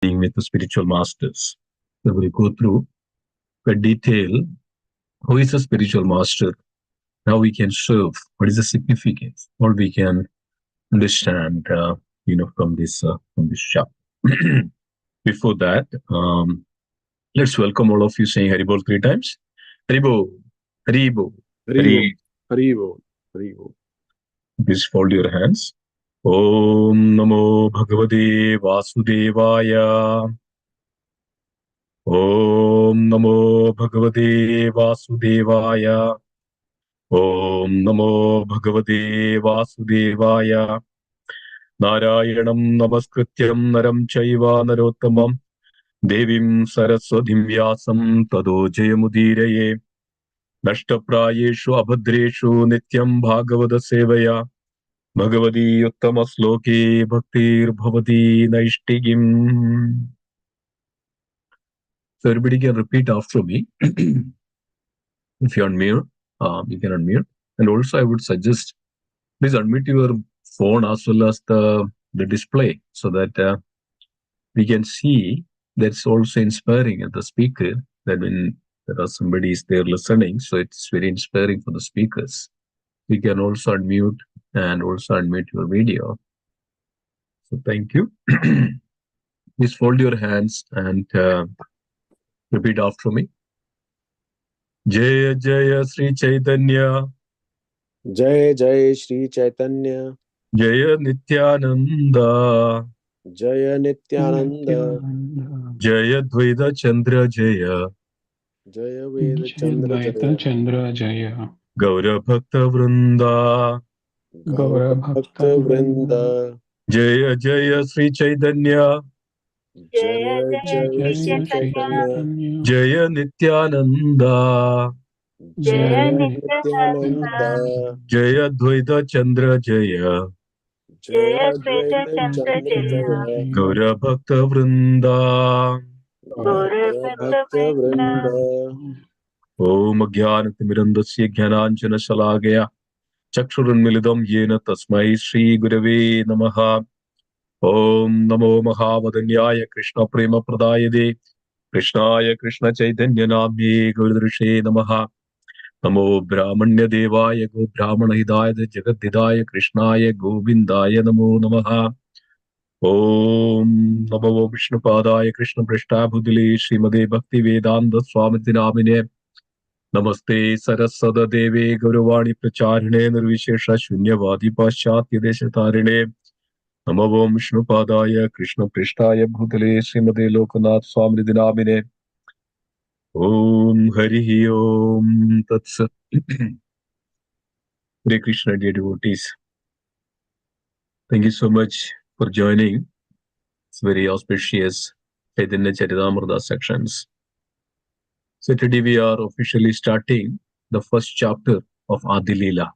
with the spiritual masters. So we'll go through a detail who is a spiritual master, how we can serve, what is the significance, what we can understand, from this chapter. Before that, let's welcome all of you saying Haribol 3 times. Haribo, Haribo, Haribo, Hari. Haribo, Haribo. Please fold your hands. Om Namo Bhagavate Vasudevaya. Om Namo Bhagavate Vasudevaya. Om Namo Bhagavate Vasudevaya. Narayanam Namaskrityam Naram Chaiva Narottamam Devim Saraswatim Vyasam Tado Jayamudiraye. Nashtaprayeshu Abhadreshu Nityam Bhagavada Sevaya. Bhagavati Uttama Sloke Bhaktir Bhavati Naishtigim. So everybody can repeat after me. If you unmute, you can unmute. And also I would suggest, please unmute your phone as well as the display so that we can see that's also inspiring at the speaker, that when there are somebody is there listening, so it's very inspiring for the speakers. We can also unmute and also unmute your video. So thank you. Please fold your hands and repeat after me. Jaya Jaya Sri Chaitanya. Jai Jai Sri Chaitanya. Jaya Nityananda. Jaya Nityananda. Jaya Dvaita Chandra Jaya. Jaya Veda Chandra Jaya. Chandra Jaya. Gaura Bhakta Vrinda. Gaura Bhakta Vrinda. Jaya Jaya Sri Chaitanya. Jaya Jaya Sri Chaitanya. Jaya Nityananda. Jaya Nityananda. Jaya Dvaita Chandra Jaya. Jaya Dvaita Chandra Jaya. Gaura Bhakta Vrinda. Gaura Bhakta Vrinda. Om Jnanatimirandasya Jnananjana Shalakaya Chakshurunmilidam Yena Tasmai Shri Gurave Namaha. Om Namo Mahavadanyaya Krishna Prema Pradayade Krishnaya Krishna Chaitanya Namye Gurudrishe Namaha. Namo Brahmanya Devaya Go Brahmana Hidayate Jagadidaya Krishnaya Govindaya Namo Namaha. Om Namo Vishnu Padaya Krishna Prishta Bhudile Srimade Bhakti Vedanta Swamiti Namine. Namaste Saraswada Deve Guruvani Pracharine Nirvishesha Shunyavadi Paschatya Deshatarine. Namo Vishnu Padaya Krishna Prishtaya Bhutale Srimade Lokanath Swamiti Namine. Om Hari Om Tatsat. Hare Krishna, dear devotees. Thank you so much for joining. It's very auspicious Chaitanya Charitamrita sections. So today we are officially starting the first chapter of Adi Leela.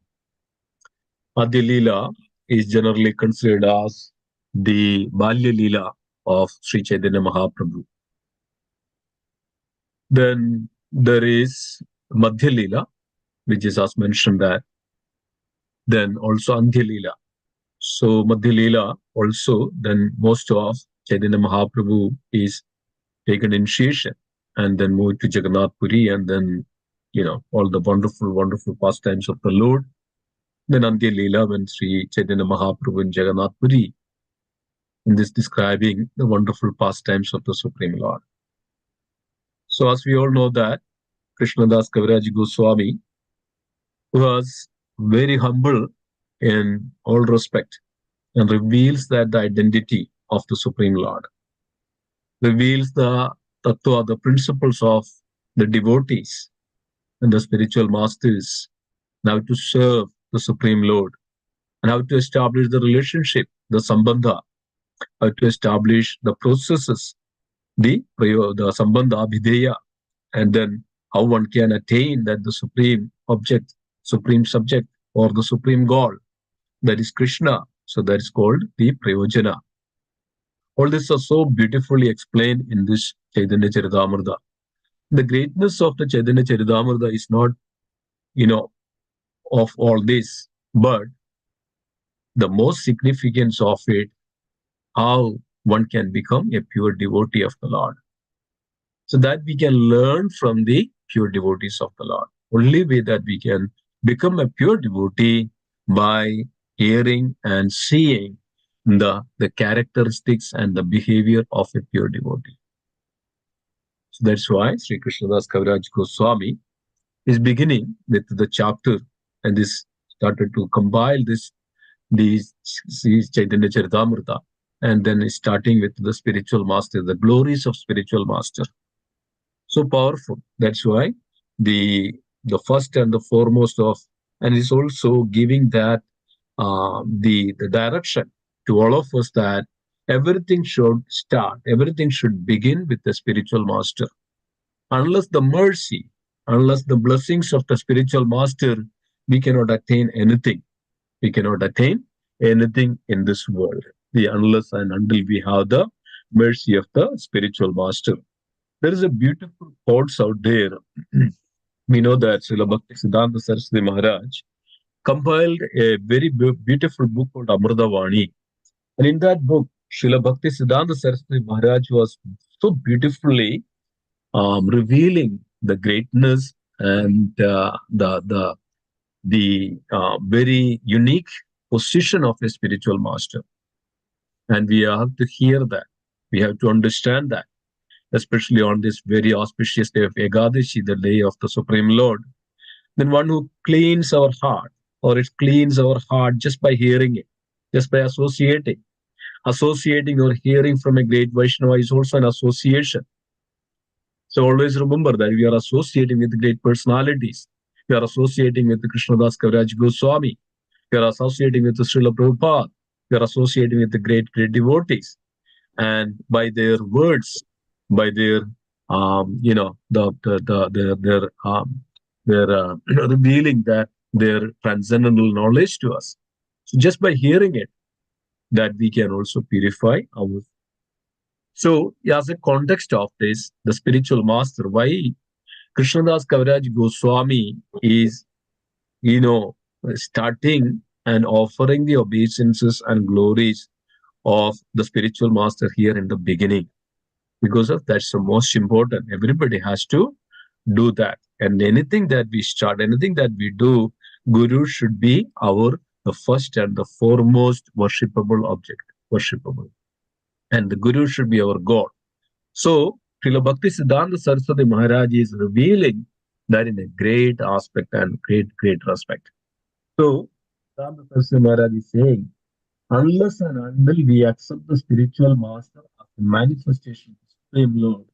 Adi Leela is generally considered as the Balya Leela of Sri Chaitanya Mahaprabhu. Then there is Madhya Leela, which is as mentioned that. Then also Andhya Leela. So Madhya Leela also, then most of Chaitanya Mahaprabhu is taken initiation and then moved to Jagannath Puri, and then, all the wonderful, wonderful pastimes of the Lord. Then Andhya Leela, when Sri Chaitanya Mahaprabhu in Jagannath Puri, in this describing the wonderful pastimes of the Supreme Lord. So as we all know that Krishnadas Kaviraj Goswami was very humble in all respect and reveals that the identity of the Supreme Lord, reveals the tattva, the principles of the devotees and the spiritual masters, and how to serve the Supreme Lord, and how to establish the relationship, the sambandha, how to establish the processes, the sambandha, abhideya, and then how one can attain that the supreme object, supreme subject, or the supreme goal, that is Krishna. So that is called the prayojana. All this is so beautifully explained in this Chaitanya Charitamrita. The greatness of the Chaitanya Charitamrita is not, of all this, but the most significance of it, how one can become a pure devotee of the Lord. So that we can learn from the pure devotees of the Lord. Only way that we can become a pure devotee by hearing and seeing the characteristics and the behavior of a pure devotee. So that's why Sri Krishnadas Kaviraj Goswami is beginning with the chapter, and this started to compile these Chaitanya Charitamrita, and then starting with the spiritual master, the glories of spiritual master. So powerful. That's why the first and the foremost of, and it's also giving that the direction to all of us that everything should start, everything should begin with the spiritual master. Unless the mercy, unless the blessings of the spiritual master, we cannot attain anything. We cannot attain anything in this world. Unless and until we have the mercy of the spiritual master. There is a beautiful quotes out there. We know that Srila Bhakti Siddhanta Saraswati Maharaj compiled a very beautiful book called Amrutavani. And in that book, Srila Bhakti Siddhanta Saraswati Maharaj was so beautifully revealing the greatness and the very unique position of a spiritual master. And we have to hear that. We have to understand that, especially on this very auspicious day of Ekadashi, the day of the Supreme Lord. Then one who cleans our heart, or it cleans our heart just by hearing it, just by associating. Associating or hearing from a great Vaishnava is also an association. So always remember that we are associating with great personalities. We are associating with Krishnadas Kaviraj Goswami. We are associating with Srila Prabhupada. We are associating with the great devotees. And by their words, by their their revealing that their transcendental knowledge to us. So just by hearing it, that we can also purify our. So, as a context of this, the spiritual master, why Krishnadas Kaviraj Goswami is, starting and offering the obeisances and glories of the spiritual master here in the beginning. Because of that's the most important. Everybody has to do that. And anything that we start, anything that we do, Guru should be the first and the foremost worshipable object, worshipable. And the Guru should be our God. So, Srila Bhakti Siddhanta Saraswati Maharaj is revealing that in a great aspect and great respect. So, Siddhanta Saraswati Maharaj is saying, unless and until we accept the spiritual master as a manifestation of the Supreme Lord,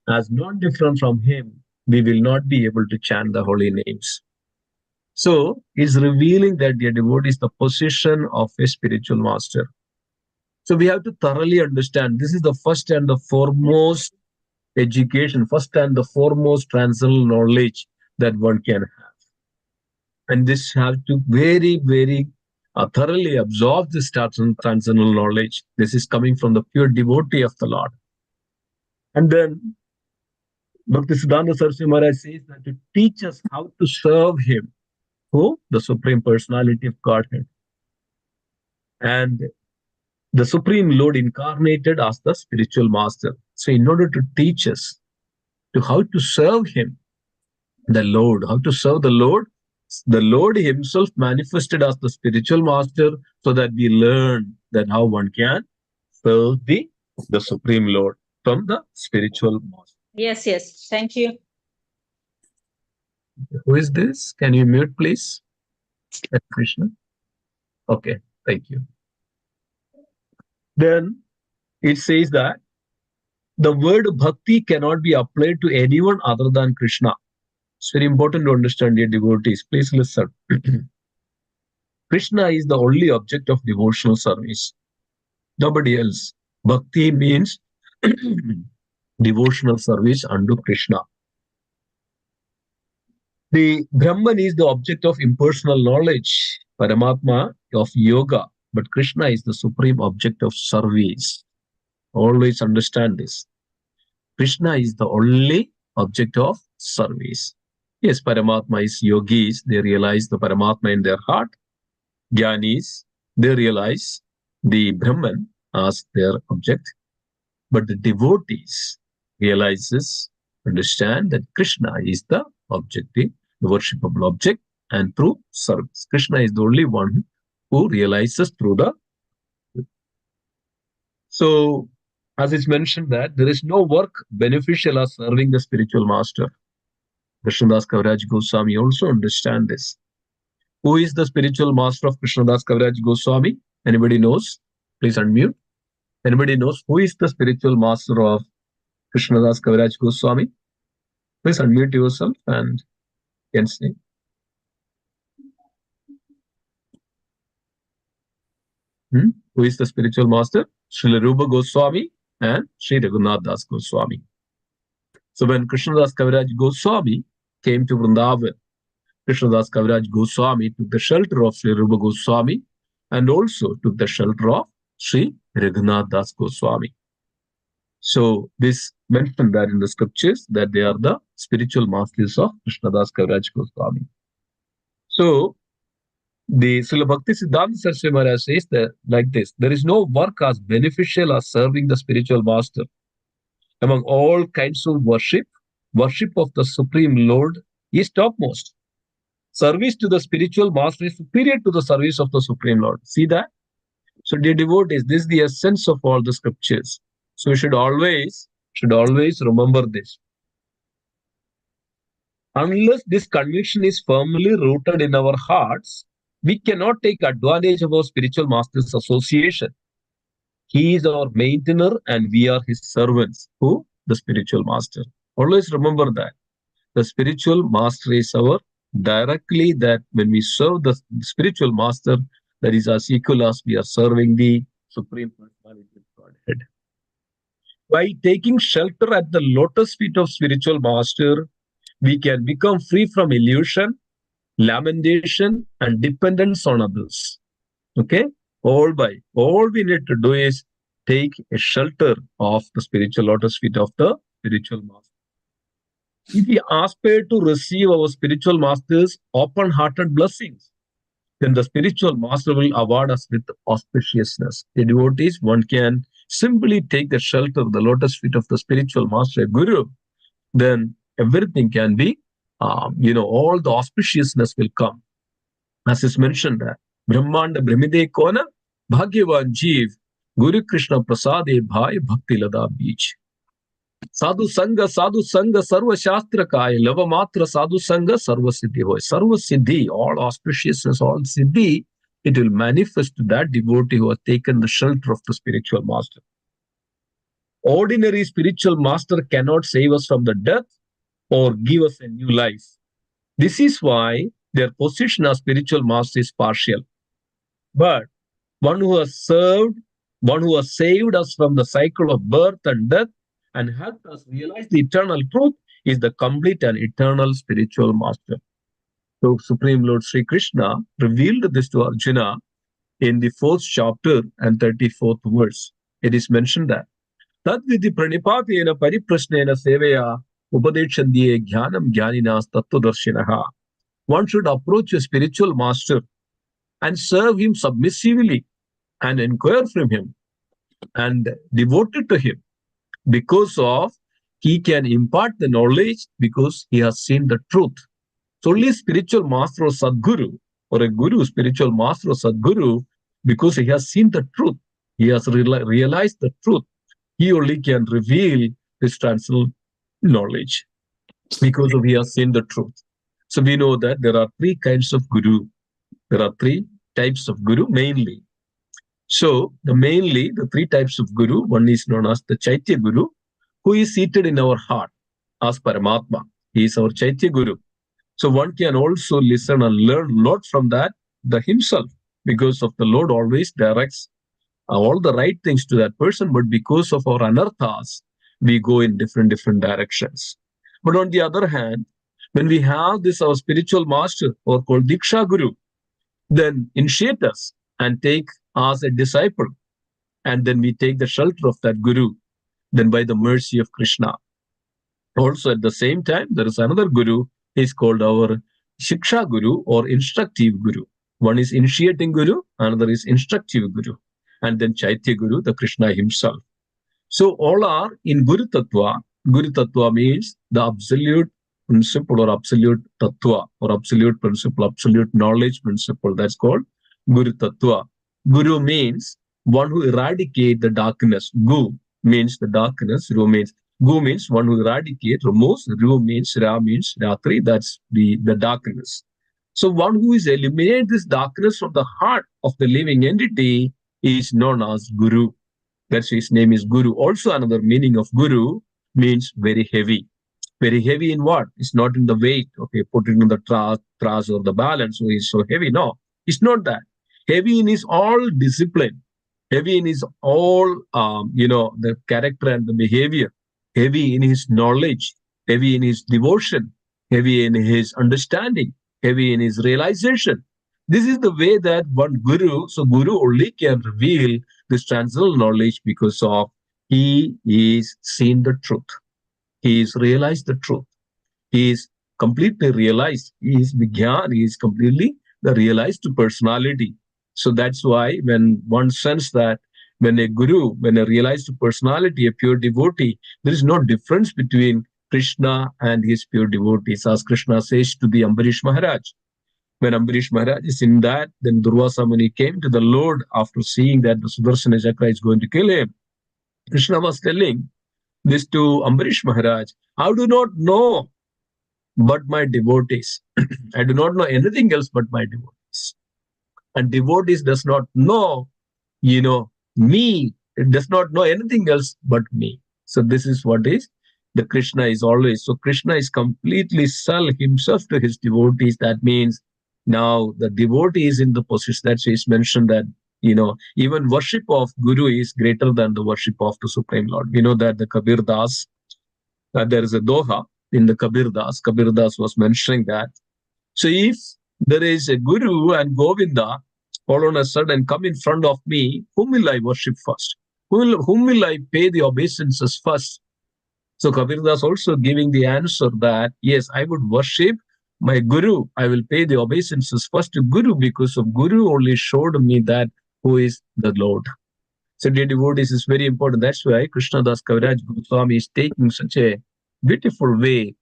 as not different from him, we will not be able to chant the holy names. So, it's revealing that the devotee is the position of a spiritual master. So we have to thoroughly understand this is the first and the foremost education, first and the foremost transcendental knowledge that one can have. And this has to very thoroughly absorb this transcendental knowledge. This is coming from the pure devotee of the Lord. And then Bhakti Siddhanta Saraswati Maharaj says that to teach us how to serve him, who? The Supreme Personality of Godhead. And the Supreme Lord incarnated as the spiritual master. So in order to teach us to how to serve him, the Lord, how to serve the Lord himself manifested as the spiritual master so that we learn that how one can serve the Supreme Lord from the spiritual master. Yes. Thank you. Who is this? Can you mute, please? Krishna. Okay, thank you. Then it says that the word bhakti cannot be applied to anyone other than Krishna. It's very important to understand, dear devotees. Please listen. Krishna is the only object of devotional service. Nobody else. Bhakti means devotional service unto Krishna. The Brahman is the object of impersonal knowledge, Paramatma of yoga, but Krishna is the supreme object of service. Always understand this. Krishna is the only object of service. Yes, Paramatma is yogis, they realize the Paramatma in their heart. Jnanis, they realize the Brahman as their object, but the devotees understand that Krishna is the objective, the worshipable object, and through service. Krishna is the only one who realizes through the. So, as it's mentioned that there is no work beneficial as serving the spiritual master. Krishnadas Kaviraj Goswami also understand this. Who is the spiritual master of Krishnadas Kaviraj Goswami? Anybody knows? Please unmute. Anybody knows who is the spiritual master of Krishnadas Kaviraj Goswami? Please unmute yourself and can say. Who is the spiritual master? Srila Rupa Goswami and Sri Raghunath Das Goswami. So when Krishnadas Kaviraj Goswami came to Vrindavan, Krishnadas Kaviraj Goswami took the shelter of Sri Rupa Goswami and also took the shelter of Sri Raghunath Das Goswami. So this mentioned that in the scriptures that they are the spiritual masters of Krishnadas Kaviraj Goswami. So the Srila Bhakti Siddhanta Saraswati Maharaj says that like this: there is no work as beneficial as serving the spiritual master. Among all kinds of worship, worship of the Supreme Lord is topmost. Service to the spiritual master is superior to the service of the Supreme Lord. See that? So, dear devotees, this is the essence of all the scriptures. So, we should always remember this. Unless this conviction is firmly rooted in our hearts, we cannot take advantage of our spiritual master's association. He is our maintainer and we are his servants. Who? The spiritual master. Always remember that. The spiritual master is our directly that when we serve the spiritual master, that is as equal as we are serving the Supreme Personality of Godhead. By taking shelter at the lotus feet of spiritual master, we can become free from illusion, lamentation, and dependence on others. Okay? All we need to do is take a shelter of the spiritual lotus feet of the spiritual master. If we aspire to receive our spiritual master's open-hearted blessings, then the spiritual master will award us with auspiciousness. The devotees, one can simply take the shelter of the lotus feet of the spiritual master, Guru, then everything can be, all the auspiciousness will come. As is mentioned that, Brahmanda Brahmide Kona, Bhagyavan Jeev, Guru Krishna Prasade Bhai Bhakti Lada Beach. Sadhu Sangha, Sarva Shastra Kai, Lava Matra Sadhu Sangha, Sarva Siddhi Hoy. Sarva Siddhi, all auspiciousness, all Siddhi, it will manifest to that devotee who has taken the shelter of the spiritual master. Ordinary spiritual master cannot save us from the death or give us a new life. This is why their position as spiritual master is partial. But one who has saved us from the cycle of birth and death and helped us realize the eternal truth is the complete and eternal spiritual master. So Supreme Lord Sri Krishna revealed this to Arjuna in the 4th chapter and 34th verse. It is mentioned that Tadvidi pranipatena pariprasnena seveya upadechandye jnanam jnaninas tattvadarshinaha. One should approach a spiritual master and serve him submissively and inquire from him and devoted to him, because of he can impart the knowledge because he has seen the truth. So only spiritual master or Sadguru or a guru, spiritual master or Sadguru, because he has seen the truth, he has realized the truth, he only can reveal this transcendental knowledge because of he has seen the truth. So we know that there are 3 kinds of guru. There are 3 types of guru mainly. So the 3 types of guru, one is known as the Chaitya Guru, who is seated in our heart as Paramatma. He is our Chaitya Guru. So one can also listen and learn a lot from that, himself, because of the Lord always directs all the right things to that person, but because of our anarthas, we go in different directions. But on the other hand, when we have this, our spiritual master, or called Diksha Guru, then initiate us and take as a disciple, and then we take the shelter of that Guru, then by the mercy of Krishna. Also at the same time, there is another Guru, he is called our Shiksha Guru or instructive Guru. One is initiating Guru, another is instructive Guru. and then Chaitya Guru, the Krishna himself. So all are in Guru Tattva. Guru Tattva means the absolute principle or absolute Tattva or absolute principle, absolute knowledge principle. That's called Guru Tattva. Guru means one who eradicate the darkness. Gu means the darkness. Gu means one who eradicate, removes. Ru means Ra means Ratri. That's the darkness. So one who is eliminate this darkness from the heart of the living entity is known as Guru. That's why his name is Guru. Also, another meaning of Guru means very heavy. Very heavy in what? It's not in the weight. Okay, put it in the trust or the balance. So he's so heavy. No, it's not that. Heavy in his all discipline. Heavy in his all, the character and the behavior. Heavy in his knowledge. Heavy in his devotion. Heavy in his understanding. Heavy in his realization. This is the way that one guru, so guru only can reveal this transcendental knowledge because of he is seen the truth. He is realized the truth. He is completely realized. He is Vigyan. He is completely the realized personality. So that's why when one senses that when a guru, when a realized personality, a pure devotee, there is no difference between Krishna and his pure devotees, as Krishna says to the Ambarish Maharaj. When Ambarish Maharaj is in that, then Durvasa Muni came to the Lord after seeing that the Sudarsana Chakra is going to kill him. Krishna was telling this to Ambarish Maharaj, I do not know but my devotees. I do not know anything else but my devotees. And devotees does not know, me. It does not know anything else but me. So this is what is the Krishna is always. So Krishna is completely sell himself to his devotees. That means now the devotee is in the position. That's why it's mentioned that, even worship of Guru is greater than the worship of the Supreme Lord. We know that the Kabir Das, there is a Doha in the Kabir Das. Kabir Das was mentioning that. So if there is a Guru and Govinda all on a sudden come in front of me, whom will I worship first? Whom will I pay the obeisances first? So Kabir Das also giving the answer that, yes, I would worship my Guru. I will pay the obeisances first to Guru because of Guru only showed me that who is the Lord. So dear devotees is very important. That's why Krishna Das Kaviraj Goswami is taking such a beautiful way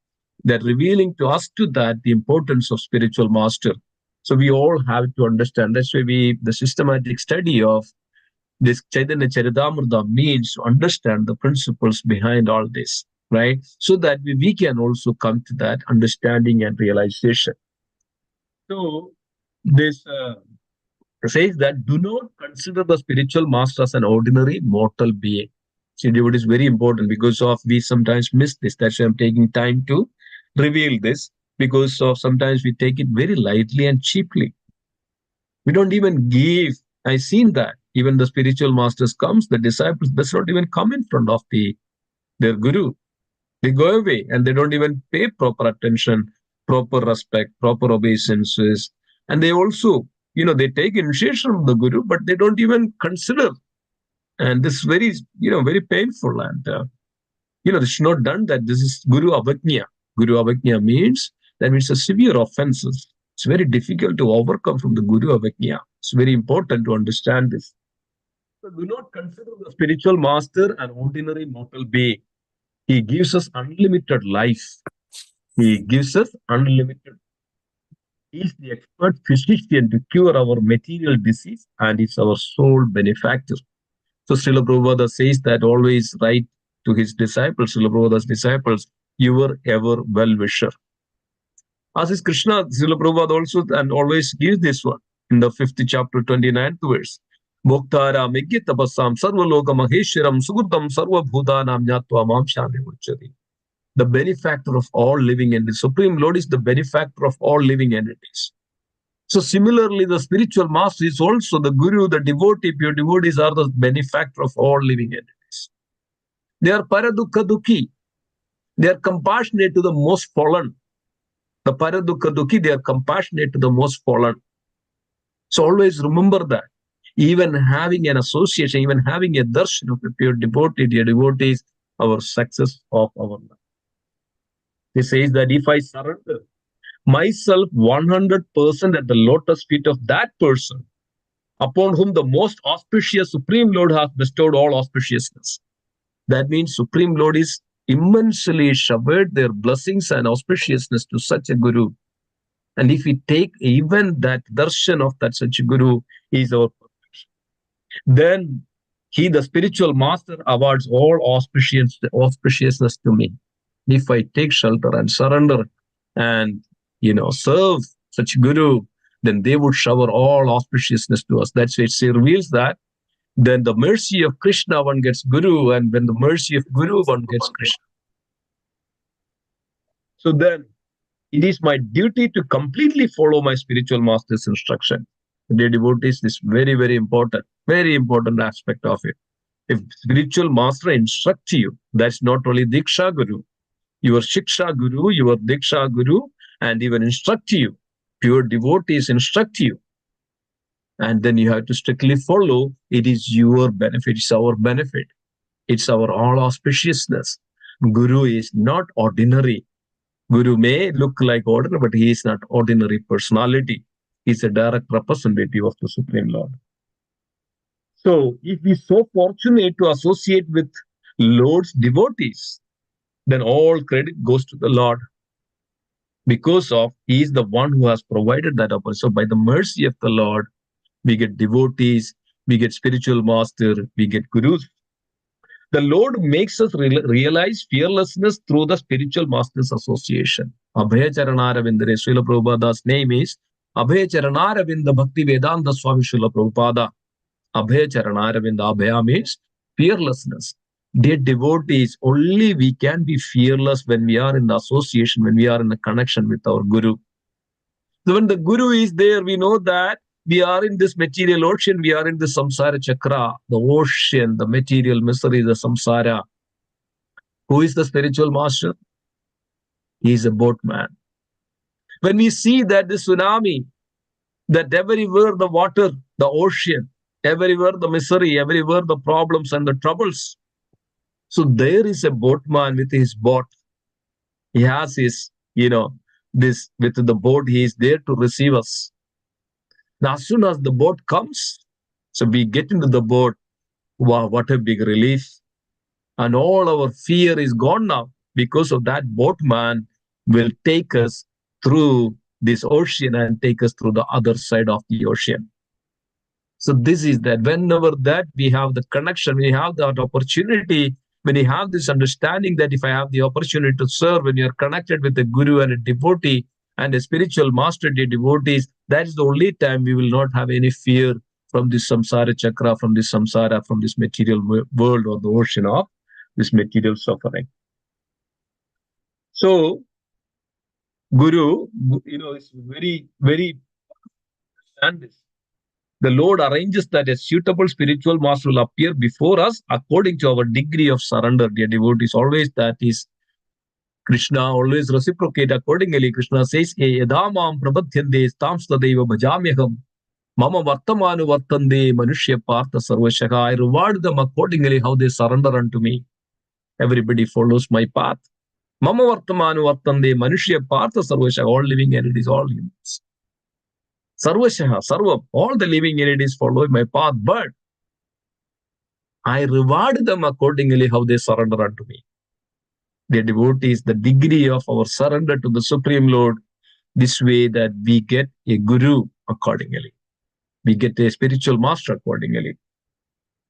that revealing to us to that the importance of spiritual master. So we all have to understand. That's why the systematic study of this Chaitanya Charitamrita means to understand the principles behind all this, right? So that we can also come to that understanding and realization. So this says that do not consider the spiritual master as an ordinary mortal being. See, it is very important because of we sometimes miss this. That's why I'm taking time to reveal this because of sometimes we take it very lightly and cheaply. We don't even give. I've seen that. Even the spiritual masters comes, the disciples does not even come in front of their guru. They go away and they don't even pay proper attention, proper respect, proper obeisances. And they also, they take initiation from the guru, but they don't even consider. And this is very, very painful. And, this is not done that. This is Guru Avajna. Guru Avajna means that means a severe offenses. It's very difficult to overcome from the Guru Avajna. It's very important to understand this. So do not consider the spiritual master an ordinary mortal being. He gives us unlimited life. He gives us unlimited. He is the expert physician to cure our material disease and is our sole benefactor. So Srila Prabhupada says that always write to his disciples, Srila Prabhupada's disciples, your ever well-wisher. As is Krishna, Srila Prabhupada also and always gives this one in the 5th chapter, 29th verse. Bhoktara Megya Tapasam Sarvaloka Maheshwaram Sugurdam Sarva Bhutanam Nyatva Mam Shami Uchari. The benefactor of all living entities. Supreme Lord is the benefactor of all living entities. So similarly, the spiritual master is also the guru, the devotee, pure devotees are the benefactor of all living entities. They are paradukha dukhi. They are compassionate to the most fallen. The paradukha dukhi, they are compassionate to the most fallen. So always remember that. Even having an association, even having a darshan of a pure devotee, dear devotees, our success of our life. He says that if I surrender myself 100% at the lotus feet of that person, upon whom the most auspicious Supreme Lord hath bestowed all auspiciousness. That means Supreme Lord is immensely showered their blessings and auspiciousness to such a Guru. And if we take even that darshan of that such a Guru, he is our perfection. Then he, the spiritual master, awards all auspiciousness to me. If I take shelter and surrender and serve such Guru, then they would shower all auspiciousness to us. That's why it reveals that then the mercy of Krishna one gets Guru, and when the mercy of Guru one gets Krishna. So then it is my duty to completely follow my spiritual master's instruction. Dear devotees, this very, very important aspect of it. If spiritual master instructs you, that's not only Diksha Guru, your Shiksha Guru, your Diksha Guru, and even instruct you. Pure devotees instruct you. And then you have to strictly follow. It is your benefit, it's our benefit. It's our all auspiciousness. Guru is not ordinary. Guru may look like ordinary, but he is not ordinary personality. He's a direct representative of the Supreme Lord. So if we so fortunate to associate with Lord's devotees, then all credit goes to the Lord, because of he is the one who has provided that opportunity. So by the mercy of the Lord, we get devotees, we get spiritual master, we get gurus. The Lord makes us realize fearlessness through the spiritual master's association. Abhaya Charanaravinda, Srila Prabhupada's name is Abhaya Charanaravinda Bhakti Vedanta Swami Srila Prabhupada. Abhaya Charanaravinda, Abhaya means fearlessness. Dear devotees, only we can be fearless when we are in the association, when we are in a connection with our Guru. So when the Guru is there, we know that we are in this material ocean, we are in the samsara chakra, the ocean, the material misery, the samsara. Who is the spiritual master? He is a boatman. When we see that the tsunami, that everywhere the water, the ocean, everywhere the misery, everywhere the problems and the troubles. So there is a boatman with his boat. He has his, this with the boat, he is there to receive us. Now, as soon as the boat comes, so we get into the boat, wow, what a big relief. And all our fear is gone now, because of that boatman will take us through this ocean and take us through the other side of the ocean. So this is that whenever that we have the connection, we have that opportunity, when you have this understanding that if I have the opportunity to serve, when you're connected with a guru and a devotee and a spiritual master, dear devotees, that is the only time we will not have any fear from this samsara chakra, from this samsara, from this material world or the ocean of this material suffering. So, Guru, is very, very understand this. The Lord arranges that a suitable spiritual master will appear before us according to our degree of surrender. Dear devotees, always that is Krishna, always reciprocate accordingly. Krishna says, Yadamam prabhatyande stamstadeva bhajamyaham mama vartamanu vartande manushya partha sarvashaka. I reward them accordingly how they surrender unto me. Everybody follows my path. Mama vartamanu vartande manushya partha sarvashaka. All living entities, all humans. Sarvashaha, Sarvam, all the living entities follow my path, but I reward them accordingly how they surrender unto me. Their devotees, the degree of our surrender to the Supreme Lord, this way that we get a guru accordingly. We get a spiritual master accordingly.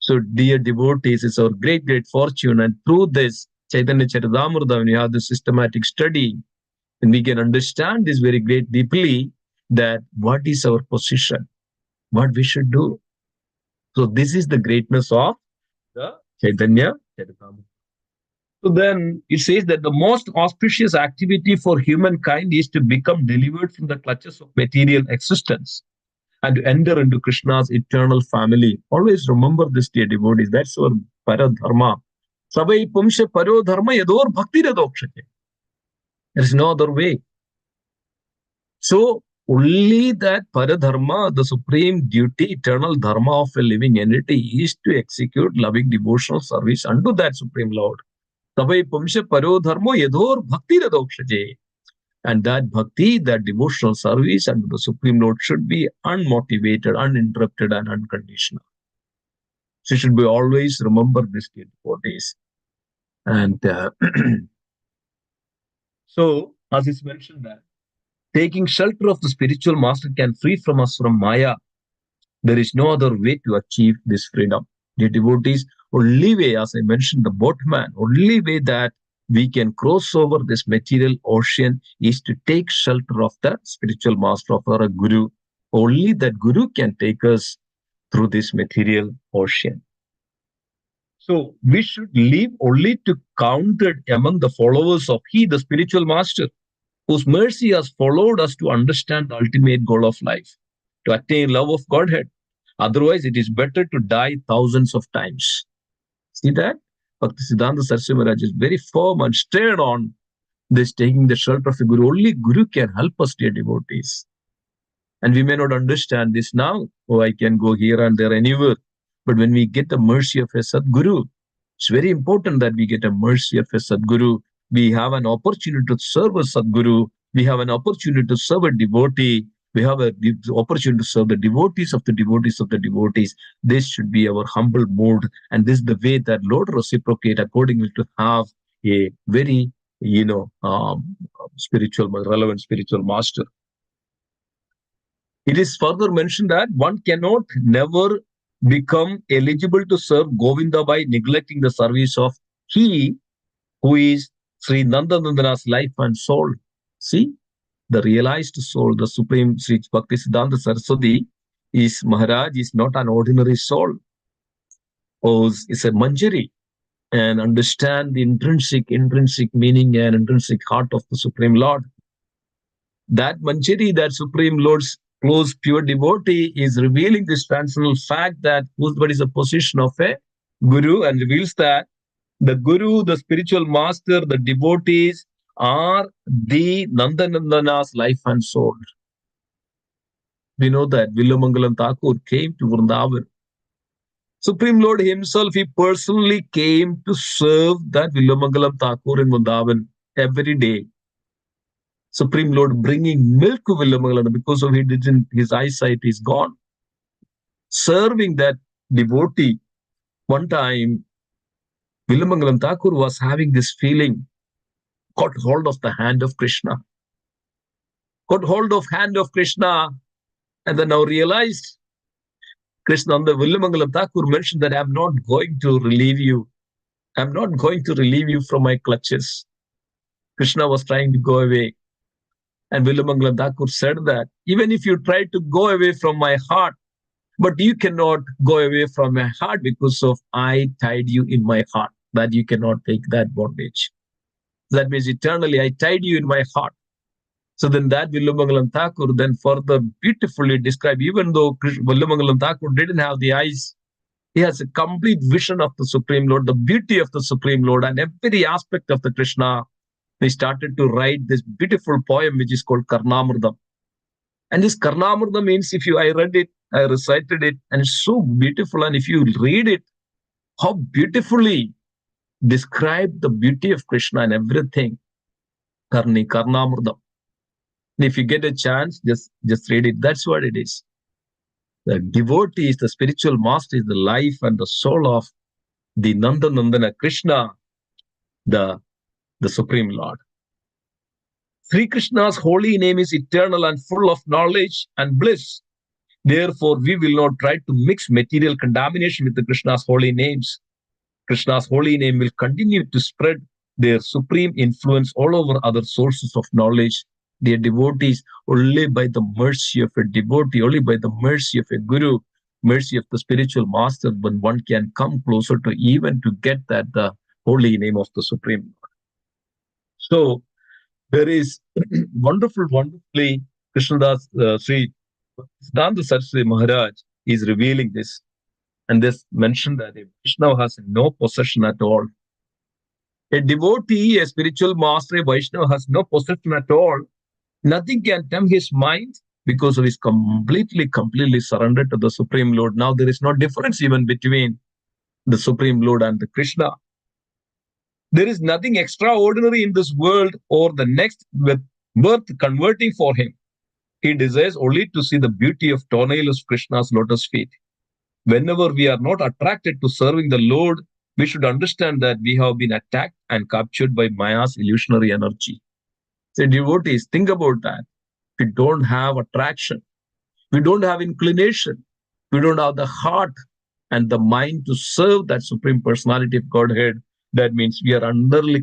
So, dear devotees, it's our great, great fortune. And through this, Chaitanya Charitamrita, when you have the systematic study, and we can understand this very great deeply, that what is our position, what we should do. So this is the greatness of the Chaitanya Charitamrita. So then it says that the most auspicious activity for humankind is to become delivered from the clutches of material existence and to enter into Krishna's eternal family. Always remember this, dear devotees. That's our paradharma. Savai pumsha paro dharma yador bhakti radokshate. There is no other way. So only that paradharma, the supreme duty, eternal dharma of a living entity, is to execute loving devotional service unto that Supreme Lord. Tavai pumsha paro dharmo yador bhakti radokshaje. And that bhakti, that devotional service under the Supreme Lord should be unmotivated, uninterrupted, and unconditional. So should be always remember this, dear devotees. And so, as is mentioned that taking shelter of the spiritual master can free from us from Maya. There is no other way to achieve this freedom. The devotees, only way, as I mentioned, the boatman, only way that we can cross over this material ocean is to take shelter of the spiritual master, of our guru. Only that guru can take us through this material ocean. So we should live only to count it among the followers of He, the spiritual master, whose mercy has followed us to understand the ultimate goal of life, to attain love of Godhead. Otherwise, it is better to die thousands of times. See that? Bhaktisiddhanta Saraswati Maharaj is very firm and stern on this, taking the shelter of the Guru. Only Guru can help us, dear devotees. And we may not understand this now. Oh, I can go here and there, anywhere. But when we get the mercy of a Sadguru, it's very important that we get a mercy of a Sadguru. We have an opportunity to serve a Sadguru. We have an opportunity to serve a devotee. We have an opportunity to serve the devotees of the devotees of the devotees. This should be our humble mood. And this is the way that Lord reciprocate accordingly to have a very, spiritual, relevant spiritual master. It is further mentioned that one cannot never become eligible to serve Govinda by neglecting the service of He who is Sri Nandanandana's life and soul. See, the realized soul, the Supreme Sri Bhaktisiddhanta Saraswati is Maharaj, is not an ordinary soul. Is a Manjari, and understand the intrinsic meaning and intrinsic heart of the Supreme Lord. That Manjari, that Supreme Lord's close, pure devotee, is revealing this transcendental fact that what is the position of a guru, and reveals that the guru, the spiritual master, the devotees are the Nandanandana's life and soul. We know that Villamangalam Thakur came to Vrindavan. Supreme Lord himself, he personally came to serve that Villamangalam Thakur in Vrindavan every day. Supreme Lord bringing milk to Villamangalam because of his eyesight is gone. Serving that devotee. One time, Villamangalam Thakur was having this feeling, got hold of the hand of Krishna. Got hold of hand of Krishna, and then now realized, Krishna, the Villamangalam Thakur mentioned that I'm not going to relieve you. I'm not going to relieve you from my clutches. Krishna was trying to go away. And Villamangalam Thakur said that, even if you try to go away from my heart, but you cannot go away from my heart because of I tied you in my heart, that you cannot take that bondage. That means eternally I tied you in my heart. So then that Villamangalam Thakur then further beautifully described, even though Villamangalam Thakur didn't have the eyes, he has a complete vision of the Supreme Lord, the beauty of the Supreme Lord, and every aspect of the Krishna. He started to write this beautiful poem which is called Karnamurdam. And this Karnamurdam means, I read it, I recited it, and it's so beautiful. And if you read it, how beautifully described the beauty of Krishna and everything. Karnamurdam. If you get a chance, just read it. That's what it is. The devotee is the spiritual master, is the life and the soul of the Nandanandana Krishna, the Supreme Lord. Sri Krishna's holy name is eternal and full of knowledge and bliss. Therefore, we will not try to mix material contamination with the Krishna's holy names. Krishna's holy name will continue to spread their supreme influence all over other sources of knowledge. Their devotees, only by the mercy of a devotee, only by the mercy of a guru, mercy of the spiritual master, when one can come closer to even to get that the holy name of the Supreme Lord. So there is wonderfully Krishnadas Sri Siddhanta Saraswati Maharaj is revealing this, and this mentioned that Krishna has no possession at all. A devotee, a spiritual master, a Vaishnava has no possession at all. Nothing can tempt his mind because of his completely surrendered to the Supreme Lord. Now there is no difference even between the Supreme Lord and the Krishna. There is nothing extraordinary in this world or the next with worth converting for him. He desires only to see the beauty of toenails of Krishna's lotus feet. Whenever we are not attracted to serving the Lord, we should understand that we have been attacked and captured by Maya's illusionary energy. So, devotees, think about that. We don't have attraction, we don't have inclination, we don't have the heart and the mind to serve that Supreme Personality of Godhead. That means we are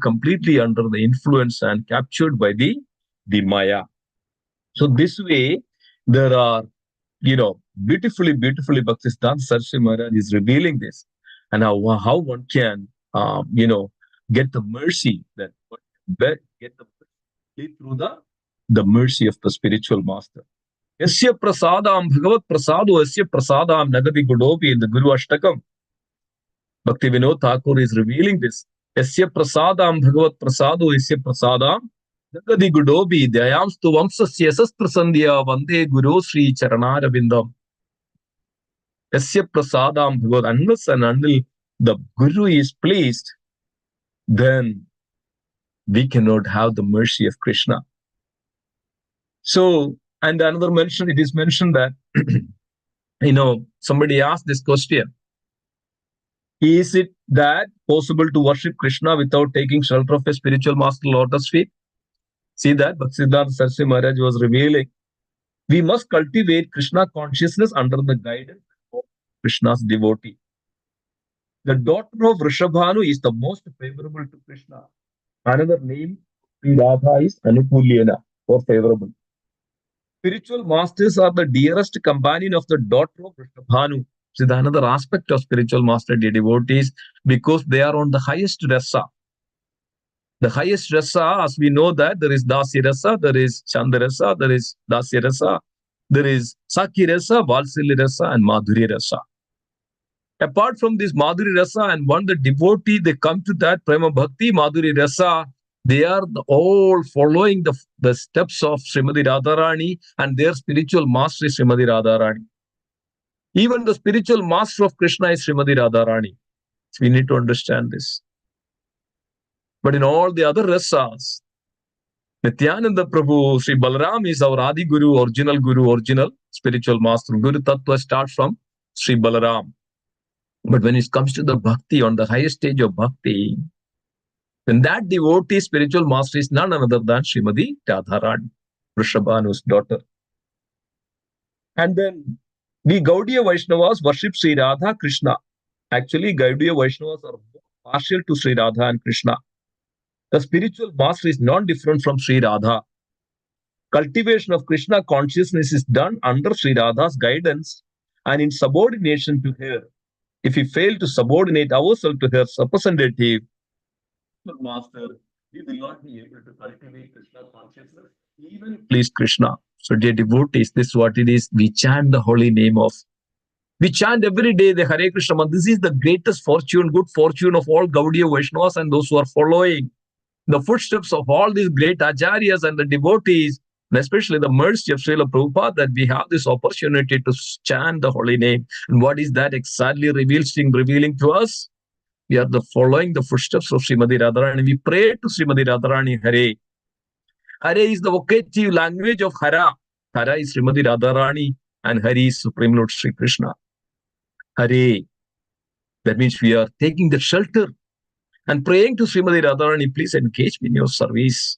completely under the influence and captured by the Maya. So this way, there are, beautifully Bhaktisiddhanta Saraswati Maharaj is revealing this, and how one can, get the mercy that get the mercy through the mercy of the spiritual master. Yasya prasadam bhagavat prasado yasya prasadam nagadi gudopi in the Guru Ashtakam. Bhakti Vinod Thakur is revealing this. Yasya prasadam bhagavat prasado yasya prasadam nagadi gudopi dayamstu vamsasya sastra sandhya vande guru Sri Charanarabindam. Yasya prasadam bhagavat, unless and until the Guru is pleased, then we cannot have the mercy of Krishna. So, and another mention, it is mentioned that, somebody asked this question. Is it that possible to worship Krishna without taking shelter of a spiritual master lotus feet? See that Bhaktisiddhanta Saraswati Maharaj was revealing. We must cultivate Krishna consciousness under the guidance of Krishna's devotee. The daughter of Rishabhanu is the most favorable to Krishna. Another name, Sri Radha, is Anukulyena, or favorable. Spiritual masters are the dearest companion of the daughter of Rishabhanu. See, another aspect of spiritual master devotees, because they are on the highest rasa. The highest rasa, as we know that there is Dasi rasa, there is Chanda rasa, there is Dasi rasa, there is Saki rasa, Valsili rasa, and Madhuri rasa. Apart from this Madhuri rasa, and one the devotee, they come to that Prema Bhakti Madhuri rasa, they are all following the steps of Srimati Radharani, and their spiritual master is Srimati Radharani. Even the spiritual master of Krishna is Srimati Radharani. So we need to understand this. But in all the other rasas, Nityananda Prabhu, Sri Balaram is our Adi Guru, original spiritual master. Guru Tattva starts from Sri Balaram. But when it comes to the bhakti, on the highest stage of bhakti, then that devotee spiritual master is none other than Srimati Radharani, Vrishabhanu's daughter. And then we Gaudiya Vaishnavas worship Sri Radha Krishna. Actually, Gaudiya Vaishnavas are partial to Sri Radha and Krishna. The spiritual master is non-different from Sri Radha. Cultivation of Krishna consciousness is done under Sri Radha's guidance and in subordination to her. If we fail to subordinate ourselves to her representative, master, we will not be able to cultivate Krishna consciousness, even please Krishna. So, dear devotees, this is what it is. We chant the holy name of. We chant every day the Hare Krishna mantra. This is the greatest fortune, good fortune of all Gaudiya Vaishnavas and those who are following the footsteps of all these great acharyas and the devotees, and especially the mercy of Srila Prabhupada, that we have this opportunity to chant the holy name. And what is that exactly revealing to us? We are following the footsteps of Srimati Radharani. We pray to Srimati Radharani Hare. Hare is the vocative language of Hara. Hara is Srimati Radharani and Hari is Supreme Lord Sri Krishna. Hare. That means we are taking the shelter and praying to Srimati Radharani, please engage me in your service.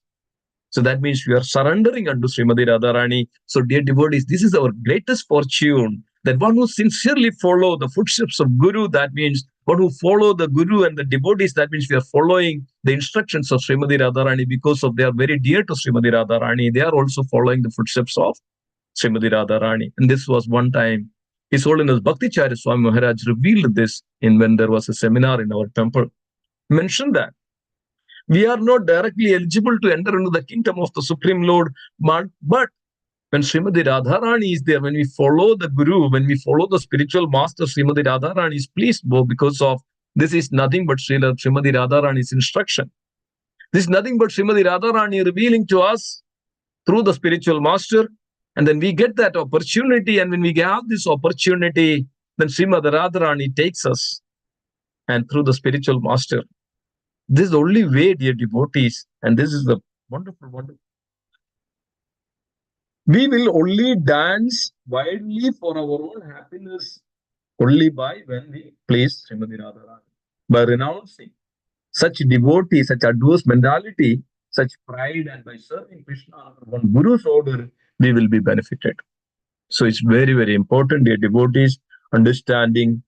So that means we are surrendering unto Srimati Radharani. So dear devotees, this is our greatest fortune, that one who sincerely follow the footsteps of Guru, that means one who follow the Guru and the devotees, that means we are following the instructions of Srimati Radharani, because of they are very dear to Srimati Radharani. They are also following the footsteps of Srimati Radharani. And this was one time His Holiness Bhakticharya Swami Maharaj revealed this when there was a seminar in our temple. Mentioned that we are not directly eligible to enter into the kingdom of the Supreme Lord, but when Srimati Radharani is there, when we follow the Guru, when we follow the spiritual master, Srimati Radharani is pleased, because of this is nothing but Srimati Radharani's instruction. This is nothing but Srimati Radharani revealing to us through the spiritual master, and then we get that opportunity, and when we have this opportunity, then Srimati Radharani takes us, and through the spiritual master. This is the only way, dear devotees, and this is the wonderful. We will only dance wildly for our own happiness only by when we please Srimati Radharani. By renouncing such devotee, such adverse mentality, such pride, and by serving Krishna under one Guru's order, we will be benefited. So it's very, very important, dear devotees, understanding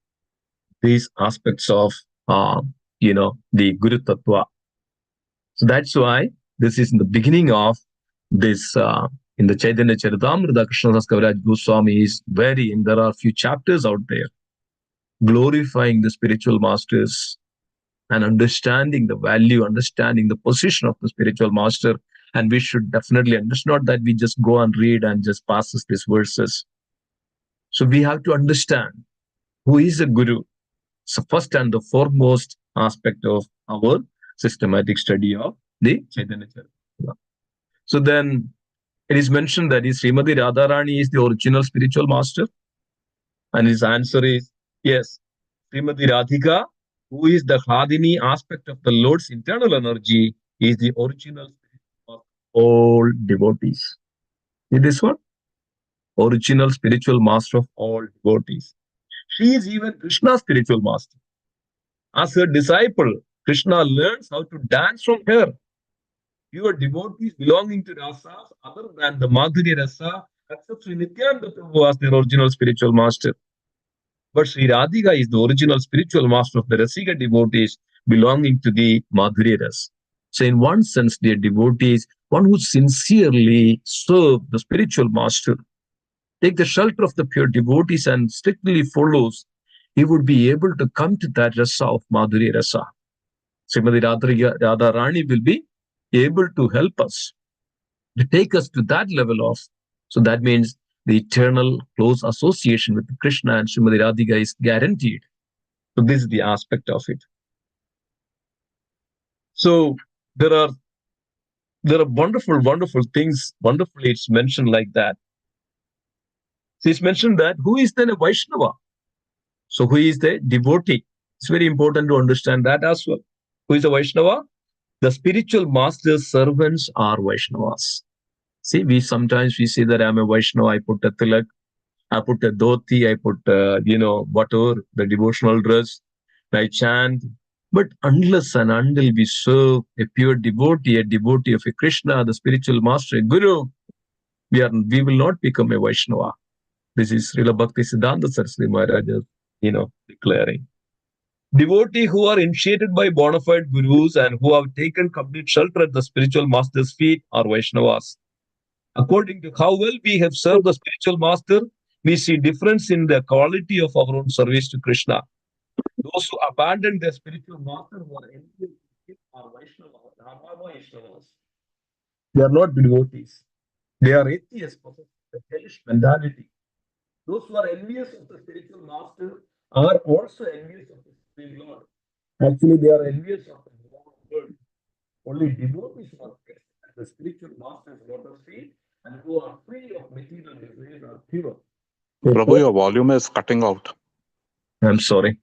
these aspects of, the Guru Tattva. So that's why this is in the beginning of this, in the Chaitanya Charitamrita, Krishnadas Kaviraj Goswami is very, and there are a few chapters out there glorifying the spiritual masters and understanding the value, understanding the position of the spiritual master. And we should definitely understand, not that we just go and read and just passes these verses. So we have to understand who is a guru. So first and the foremost aspect of our systematic study of the Chaitanya Charitamrita. So then it is mentioned that Srimati Radharani is the original spiritual master. And his answer is yes. Srimati Radhika, who is the Hladini aspect of the Lord's internal energy, is the original spirit of all devotees. Is this one? Original spiritual master of all devotees. She is even Krishna's spiritual master. As her disciple, Krishna learns how to dance from her. Pure devotees belonging to rasas other than the Madhurya rasa, except Sri Nityananda Prabhu as their original spiritual master. But Sri Radhika is the original spiritual master of the Rasika devotees belonging to the Madhurya Ras. So, in one sense, dear devotees, one who sincerely serve the spiritual master, take the shelter of the pure devotees and strictly follows, he would be able to come to that rasa of Madhurya Rasa. Srimati Radha Rani will be able to help us, to take us to that level of, so that means the eternal close association with Krishna and Srimati Radhika is guaranteed. So this is the aspect of it. So there are wonderful, wonderful things. Wonderfully, it's mentioned like that. So it's mentioned that who is then a Vaishnava? So who is the devotee? It's very important to understand that as well. Who is a Vaishnava? The spiritual master's servants are Vaishnavas. See, we sometimes say that I'm a Vaishnava, I put a tilak, I put a dhoti, I put, whatever, the devotional dress, I chant. But unless and until we serve a pure devotee, a devotee of a Krishna, the spiritual master, a guru, we will not become a Vaishnava. This is Srila Bhakti Siddhanta Saraswati Maharaj, declaring. Devotees who are initiated by bona fide gurus and who have taken complete shelter at the spiritual master's feet are Vaishnavas. According to how well we have served the spiritual master, we see difference in the quality of our own service to Krishna. Those who abandon their spiritual master who are envious are Vaishnavas. They are not devotees. They are atheists, the hellish mentality. Those who are envious of the spiritual master are also envious of the Supreme Lord. Actually, they are envious of the world. Only devotees who are at the spiritual master's lotus feet and who are free of material desires are pure. Prabhu, your volume is cutting out. I'm sorry.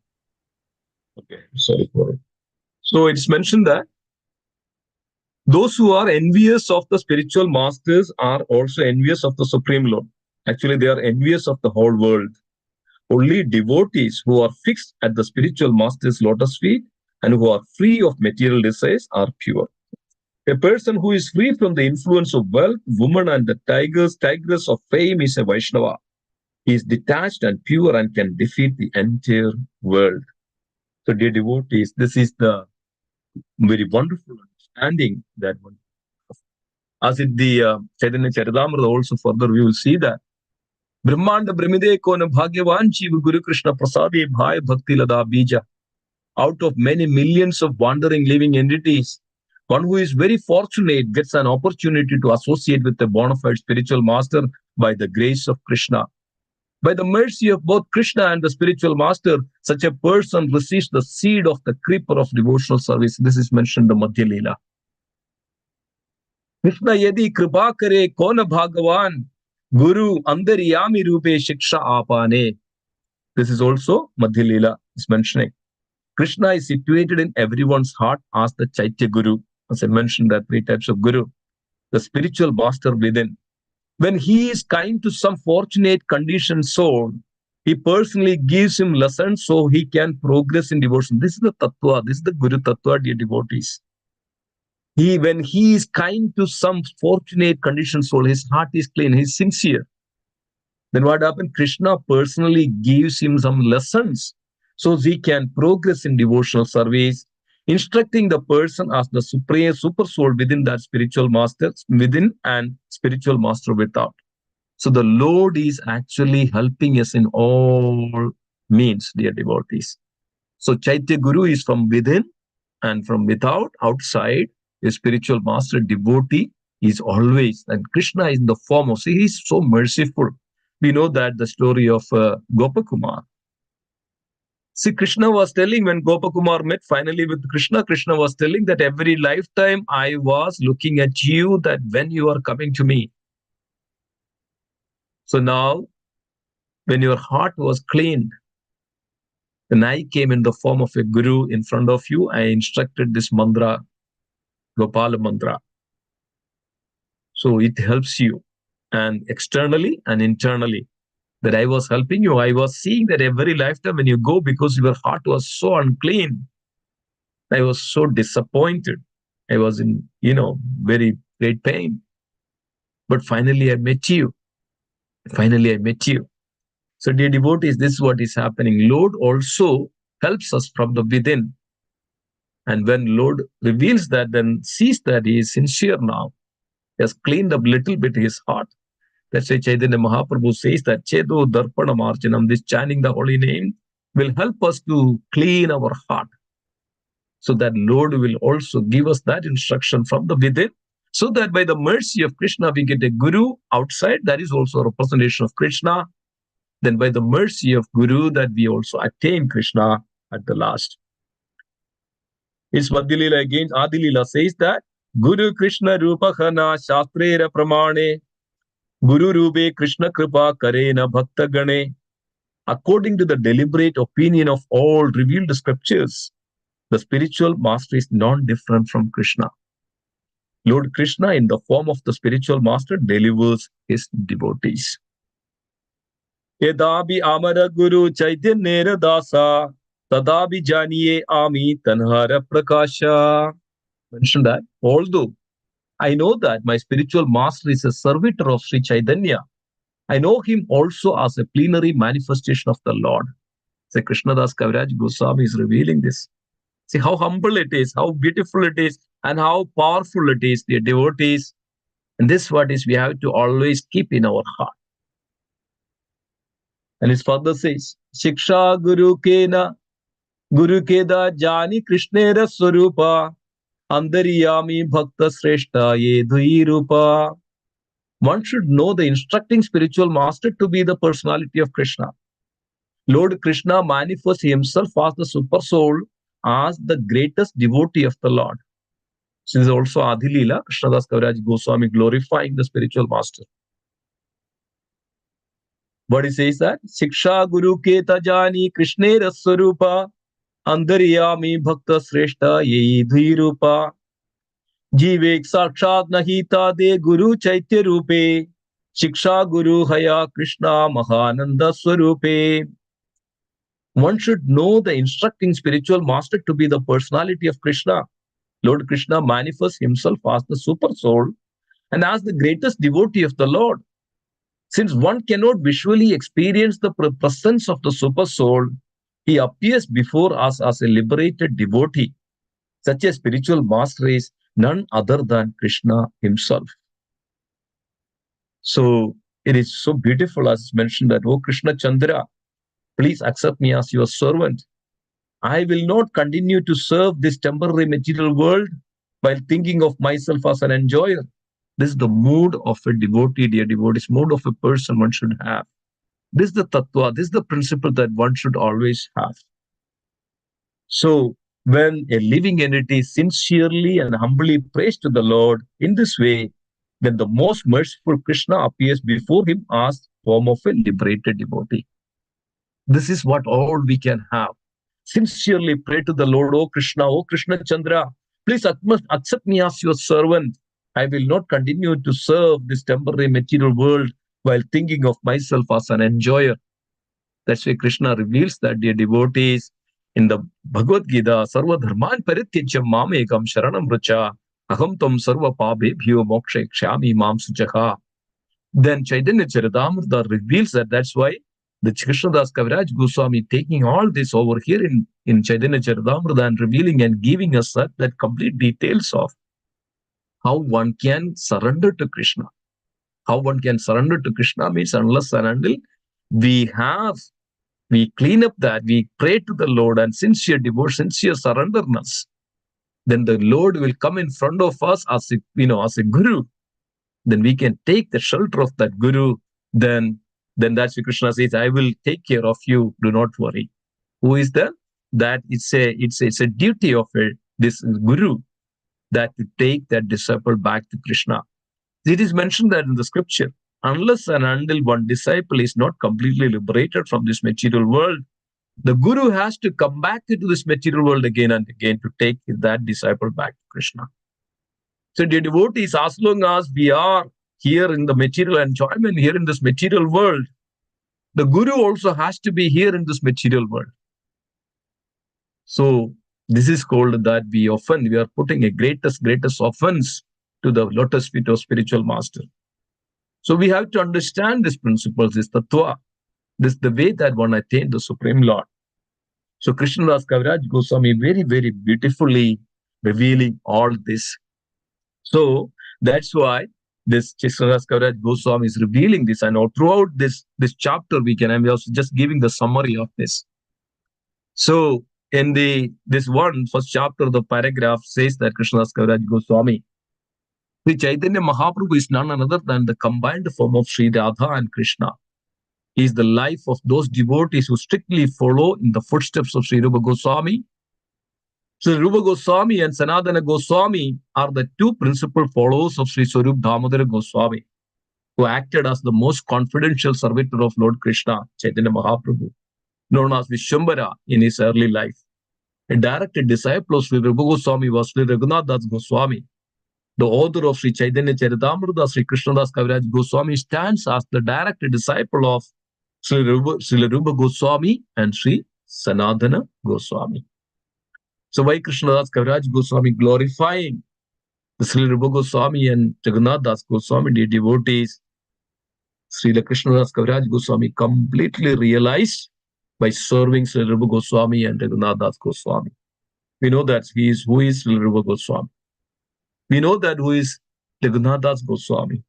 Okay, sorry for it. So it's mentioned that those who are envious of the spiritual masters are also envious of the Supreme Lord. Actually, they are envious of the whole world. Only devotees who are fixed at the spiritual master's lotus feet and who are free of material desires are pure. A person who is free from the influence of wealth, woman, and the tigress of fame is a Vaishnava. He is detached and pure and can defeat the entire world. So, dear devotees, this is the very wonderful understanding that one. As in the Chaitanya Charitamrita also further, we will see that Brahmanda Brahmide Kona Bhagyavan Chiva Guru Krishna Prasadi Bhai Bhakti Lada Bija. Out of many millions of wandering living entities, one who is very fortunate gets an opportunity to associate with a bona fide spiritual master by the grace of Krishna. By the mercy of both Krishna and the spiritual master, such a person receives the seed of the creeper of devotional service. This is mentioned in the Madhya Leela. Krishna yadi kripa kare kona bhagavan guru andaryami rupe shiksha apane. This is also Madhya Leela is mentioning. Krishna is situated in everyone's heart as the Chaitya Guru. As I mentioned, there are three types of Guru. The spiritual master within. When he is kind to some fortunate conditioned soul, he personally gives him lessons so he can progress in devotion. This is the tattva, this is the Guru tattva, dear devotees. When he is kind to some fortunate conditioned soul, his heart is clean, he is sincere. Then what happens? Krishna personally gives him some lessons so he can progress in devotional service, instructing the person as the supreme super soul within that spiritual master within and spiritual master without. So the Lord is actually helping us in all means, dear devotees. So Chaitya Guru is from within and from without, outside. A spiritual master devotee is always, and Krishna is in the form of, see, he is so merciful. We know that the story of Gopakumar. See, Krishna was telling when Gopakumar met finally with Krishna, Krishna was telling that every lifetime I was looking at you, that when you are coming to me. So now, when your heart was cleaned, then I came in the form of a guru in front of you. I instructed this mantra, Gopala mantra. So it helps you, and externally and internally. That I was helping you. I was seeing that every lifetime when you go, because your heart was so unclean, I was so disappointed. I was in, very great pain. But finally I met you. Finally I met you. So dear devotees, this is what is happening. Lord also helps us from the within. And when Lord reveals that, then sees that he is sincere now. He has cleaned up little bit his heart. That's why Chaitanya Mahaprabhu says that Chedo Darpana Marjanam, this chanting the holy name, will help us to clean our heart. So that Lord will also give us that instruction from the within, so that by the mercy of Krishna, we get a guru outside, that is also a representation of Krishna. Then by the mercy of Guru, that we also attain Krishna at the last. It's Madhya Lila again. Adi Lila says that Guru Krishna Rupa Khana Shastrera Pramane Guru Rube Krishna Kripa Karena Bhakta Gane. According to the deliberate opinion of all revealed scriptures, the spiritual master is non-different from Krishna. Lord Krishna, in the form of the spiritual master, delivers his devotees. Yadabi Amara Guru Chaitanya Dasa Tadabi Janiye Ami Tanhara Prakasha. Mention that, although I know that my spiritual master is a servitor of Sri Chaitanya, I know him also as a plenary manifestation of the Lord. So Krishnadas Kaviraj Goswami is revealing this. See how humble it is, how beautiful it is, and how powerful it is, dear devotees. And this what is we have to always keep in our heart. And his father says, Shiksha Guru Kena Guru Keda Jani Krishnera Swarupa Andariyami Bhakta Sreshta Ye Dhui Rupa. One should know the instructing spiritual master to be the personality of Krishna. Lord Krishna manifests himself as the super soul, as the greatest devotee of the Lord. This is also Adi Leela, Krishnadas Kaviraj Goswami glorifying the spiritual master. But he says that Shiksha Guru Ke Tajani Krishnera Swarupa Andariyami Bhakta Sreshta Ye Dhirupa Jivek Sakshat Nahita De Guru Chaitya Rupe Shiksha Guru Haya Krishna Mahananda Swarupe. One should know the instructing spiritual master to be the personality of Krishna. Lord Krishna manifests himself as the super soul and as the greatest devotee of the Lord. Since one cannot visually experience the presence of the super soul, he appears before us as a liberated devotee. Such a spiritual master is none other than Krishna himself. So it is so beautiful as mentioned that, oh Krishna Chandra, please accept me as your servant. I will not continue to serve this temporary material world while thinking of myself as an enjoyer. This is the mood of a devotee, dear devotees, mood of a person one should have. This is the tattva, this is the principle that one should always have. So when a living entity sincerely and humbly prays to the Lord in this way, then the most merciful Krishna appears before him as form of a liberated devotee. This is what all we can have. Sincerely pray to the Lord, oh Krishna Chandra, please accept me as your servant. I will not continue to serve this temporary material world while thinking of myself as an enjoyer. That's why Krishna reveals that, dear devotees, in the Bhagavad Gita, Sarva Dharman Parityajya Mamekam Sharanam Vracha Aham Tam Sarva Pabebhyo Moksha Kshami Mam Sujaha. Then Chaitanya Charitamrita reveals that. That's why the Krishnadas Kaviraj Goswami taking all this over here in Chaitanya Charitamrita and revealing and giving us that complete details of how one can surrender to Krishna. How one can surrender to Krishna means unless and until we clean up that, we pray to the Lord and sincere devotion, sincere surrenderness, then the Lord will come in front of us as a guru. Then we can take the shelter of that guru. Then that's why Krishna says, I will take care of you, do not worry. Who is that? That it's a duty of this guru, that to take that disciple back to Krishna. It is mentioned that in the scripture, unless and until one disciple is not completely liberated from this material world, the guru has to come back into this material world again and again to take that disciple back to Krishna. So, dear devotees, as long as we are here in the material enjoyment, here in this material world, the guru also has to be here in this material world. So, this is called that we are putting a greatest offense to the lotus feet of spiritual master. So we have to understand these principles, this tattva, this the way that one attained the Supreme Lord. So Krishnadas Kaviraj Goswami very, very beautifully revealing all this. So that's why this Krishnadas Kaviraj Goswami is revealing this. And throughout this chapter, I'm also just giving the summary of this. So in this first chapter, the paragraph says that Krishnadas Kaviraj Goswami, the Chaitanya Mahaprabhu is none other than the combined form of Sri Radha and Krishna. He is the life of those devotees who strictly follow in the footsteps of Sri Rupa Goswami. Sri Rupa Goswami and Sanatana Goswami are the two principal followers of Sri Swarup Damodara Goswami, who acted as the most confidential servitor of Lord Krishna, Chaitanya Mahaprabhu, known as Vishwambara in his early life. A direct disciple of Sri Rupa Goswami was Sri Raghunath Das Goswami. The author of Sri Chaitanya Charitamrita, Sri Krishnadas Kaviraj Goswami, stands as the direct disciple of Sri Rupa Goswami and Sri Sanatana Goswami. So why Krishnadas Kaviraj Goswami glorifying the Sri Rupa Goswami and Jagannath Das Goswami, dear devotees? Sri Krishnadas Kaviraj Goswami completely realized by serving Sri Rupa Goswami and Jagannath Das Goswami. We know that who is Sri Rupa Goswami. We know that who is Jagannath Das Goswami.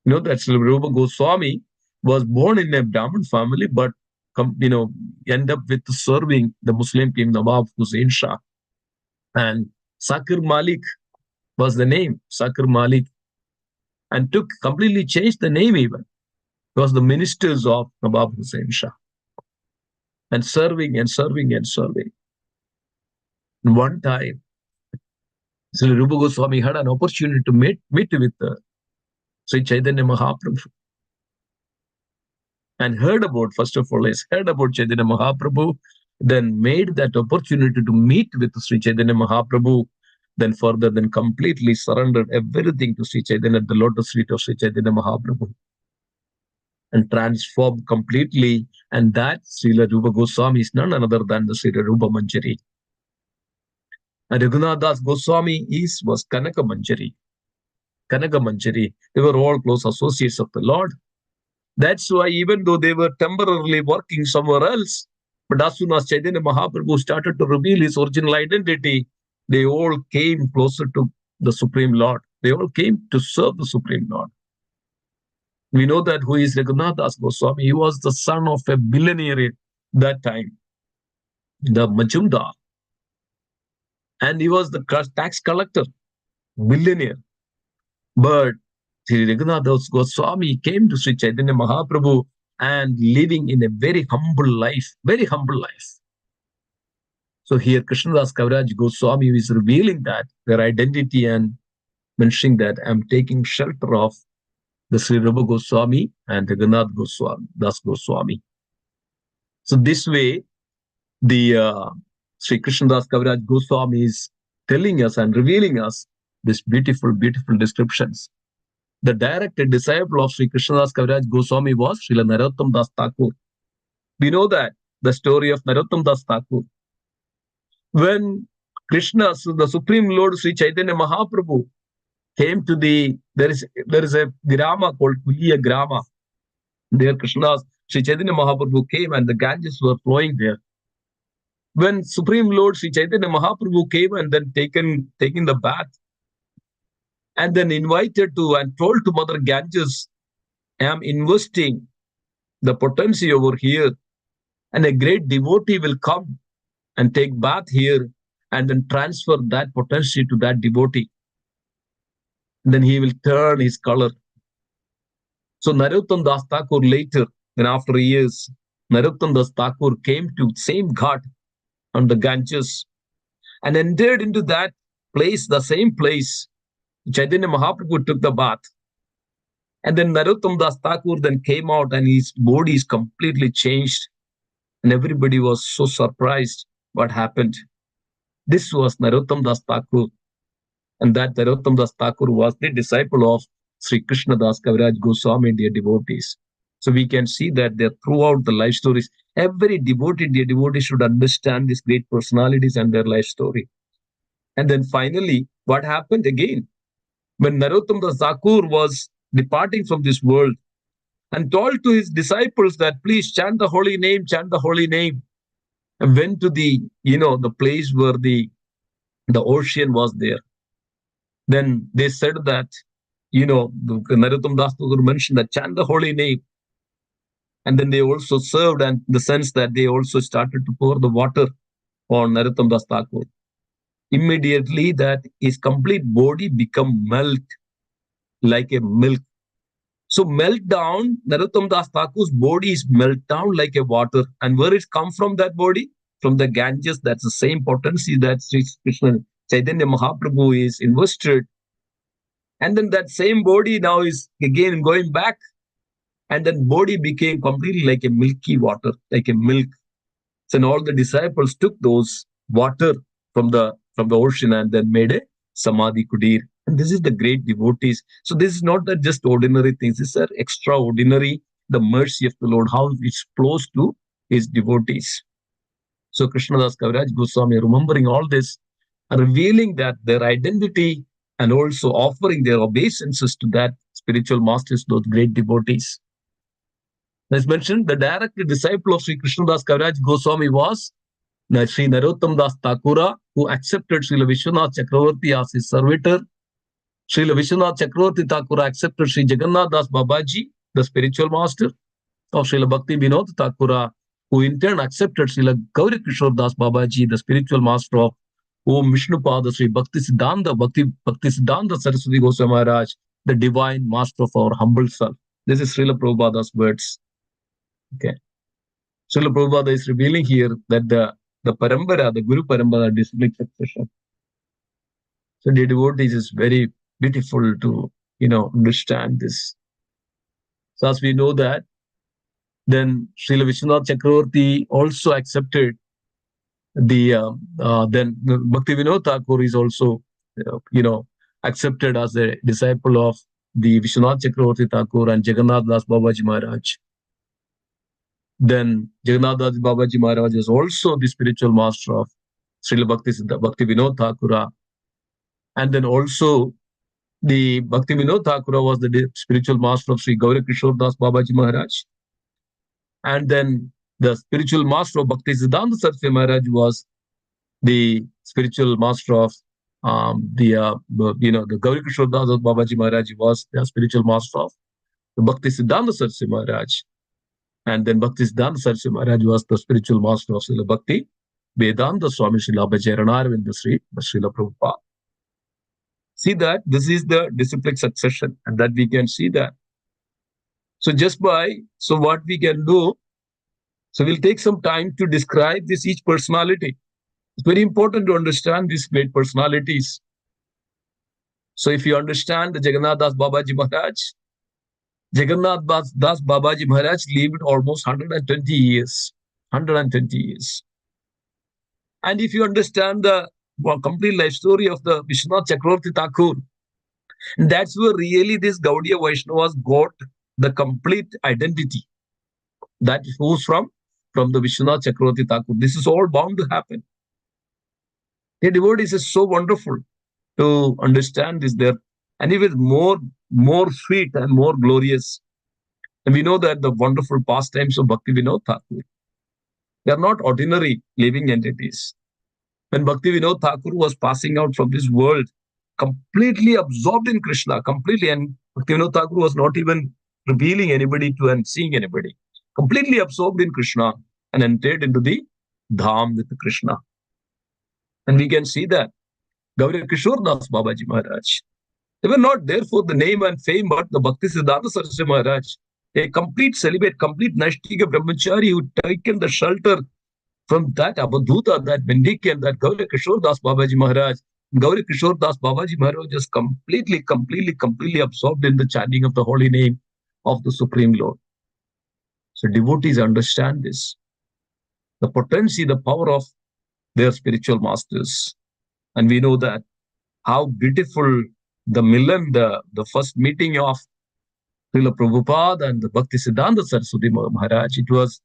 We know that Sri Rupa Goswami was born in a Brahmin family, but end up with serving the Muslim king Nawab Hussain Shah. And Sakir Malik was the name, Sakir Malik, and completely changed the name even. It was the ministers of Nawab Hussain Shah. And serving and serving and serving. And one time, Sri Rupa Goswami had an opportunity to meet with Sri Chaitanya Mahaprabhu. And heard about Chaitanya Mahaprabhu, then made that opportunity to meet with Sri Chaitanya Mahaprabhu, then further, then completely surrendered everything to Sri Chaitanya at the lotus feet of Sri Chaitanya Mahaprabhu, and transformed completely. And that Srila Rupa Goswami is none other than the Sri Rupa Manjari. And Raghunath Das Goswami was Kanaka Manjari. They were all close associates of the Lord. That's why even though they were temporarily working somewhere else, but as soon as Chaitanya Mahaprabhu started to reveal his original identity, they all came closer to the Supreme Lord. They all came to serve the Supreme Lord. We know that who is Raghunath Das Goswami. He was the son of a billionaire that time, the Majumdar. And he was the tax collector, billionaire. But Sri Raghunath Das Goswami came to Sri Chaitanya Mahaprabhu and living in a very humble life. So here Krishnadas Kaviraj Goswami is revealing that their identity and mentioning that I'm taking shelter of the Sri Rupa Goswami and Raghunath Das Goswami. So this way, the Sri Krishnadas Kaviraj Goswami is telling us and revealing us these beautiful, beautiful descriptions. The direct disciple of Sri Krishnadas Kaviraj Goswami was Srila Narottam Das Thakur. We know that the story of Narottam Das Thakur. When Krishna, so the Supreme Lord Sri Chaitanya Mahaprabhu, came to there is a grama called Kuliya Grama. There Krishna's Sri Chaitanya Mahaprabhu came and the Ganges were flowing there. When Supreme Lord Sri Chaitanya Mahaprabhu came and then taking the bath, and then invited to and told to Mother Ganges, I am investing the potency over here, and a great devotee will come and take bath here and then transfer that potency to that devotee. Then he will turn his color. So Narottam Das Thakur later, then after years, Narottam Das Thakur came to same ghat on the Ganges and entered into that place, the same place. Chaitanya Mahaprabhu took the bath. And then Narottam Das Thakur then came out and his body is completely changed. And everybody was so surprised what happened. This was Narottam Das Thakur. And that Narottam Das Thakur was the disciple of Sri Krishna Das Kaviraj Goswami, dear devotees. So we can see that there throughout the life stories, every devotee, dear devotee, should understand these great personalities and their life story. And then finally, what happened again? When Narottam Das Thakur was departing from this world and told to his disciples that please chant the holy name, and went to the place where the ocean was there. Then they said that, Narottam Das Thakur mentioned that chant the holy name. And then they also served, and the sense that they also started to pour the water on Narottam Das Thakur. Immediately that his complete body become melt like a milk. So melt down, Narottam Das Thakur's body is melt down like a water. And where it come from, that body? From the Ganges. That's the same potency that Sri Krishna Chaitanya Mahaprabhu is invested. And then that same body now is again going back. And then body became completely like a milky water, like a milk. So and all the disciples took those water from the ocean and then made a Samadhi Kudir. And this is the great devotees. So this is not that just ordinary things. These are extraordinary, the mercy of the Lord, how it flows to his devotees. So Krishnadas Kaviraj Goswami, remembering all this, revealing that their identity and also offering their obeisances to that spiritual masters, those great devotees. As mentioned, the direct disciple of Sri Krishnadas Kaviraj Goswami was Sri Narottam Das Thakura, who accepted Srila Vishwanath Chakravarti as his servitor. Srila Vishwanath Chakravarti Thakura accepted Sri Jagannath Das Babaji, the spiritual master of Srila Bhakti Vinod Thakura, who in turn accepted Srila Gauri Kishore Das Babaji, the spiritual master of Om Vishnupada Sri Bhakti Siddhanta Saraswati Goswami Maharaj, the divine master of our humble self. This is Srila Prabhupada's words. Okay. Srila Prabhupada is revealing here that the Parampara, the Guru Parampara, disciplic succession. So the devotees is very beautiful to, understand this. So as we know that, then Srila Vishwanath Chakravarti also accepted then Bhakti Vinod Thakur is also, accepted as a disciple of the Vishwanath Chakravarti Thakur and Jagannath Das Babaji Maharaj. Then Jagannath Das Babaji Maharaj is also the spiritual master of Srila Bhakti Vinod Thakura. And then also the Bhakti Vinod Thakura was the spiritual master of Sri Gauri Kishore Das Babaji Maharaj. And then the spiritual master of Bhakti Siddhanta Saraswati Maharaj was the spiritual master of the Gauri Kishore Das Babaji Maharaj was the spiritual master of the Bhakti Siddhanta Saraswati Maharaj. And then Bhakti Siddhanta Saraswati Maharaj was the spiritual master of Srila Bhakti Vedanta Swami Srila Bhajaranarvinda Srila Prabhupada. See that this is the disciplic succession, and that we can see that. So what we can do, so we'll take some time to describe this each personality. It's very important to understand these great personalities. So if you understand the Jagannath Das Babaji Maharaj, Jagannath Das Babaji Maharaj lived almost 120 years. 120 years. And if you understand the complete life story of the Vishwanath Chakravarti Thakur. And that's where really this Gaudiya Vaishnavas got the complete identity. That who's from the Vishwanath Chakravarti Thakur. This is all bound to happen. The devotees is so wonderful to understand this there, and it is more sweet and more glorious. And we know that the wonderful pastimes of Bhakti Vinod Thakur, they are not ordinary living entities. When Bhakti Vinod Thakur was passing out from this world, completely absorbed in Krishna, completely, and Bhakti Vinod Thakur was not even revealing anybody to and seeing anybody, completely absorbed in Krishna and entered into the Dham with Krishna. And we can see that Gauri Kishore Das Babaji Maharaj, they were not there for the name and fame, but the Bhakti Siddhanta Saraswati Maharaj, a complete celibate, complete Naishtika Brahmachari who taken the shelter from that Abadhuta, that mendicant, that Gauri Kishore Das Babaji Maharaj. Gauri Kishore Das Babaji Maharaj just completely absorbed in the chanting of the holy name of the Supreme Lord. So devotees understand this, the potency, the power of their spiritual masters. And we know that how beautiful the milan, the first meeting of Srila Prabhupada and the Bhakti Siddhanta Saraswati Maharaj, it was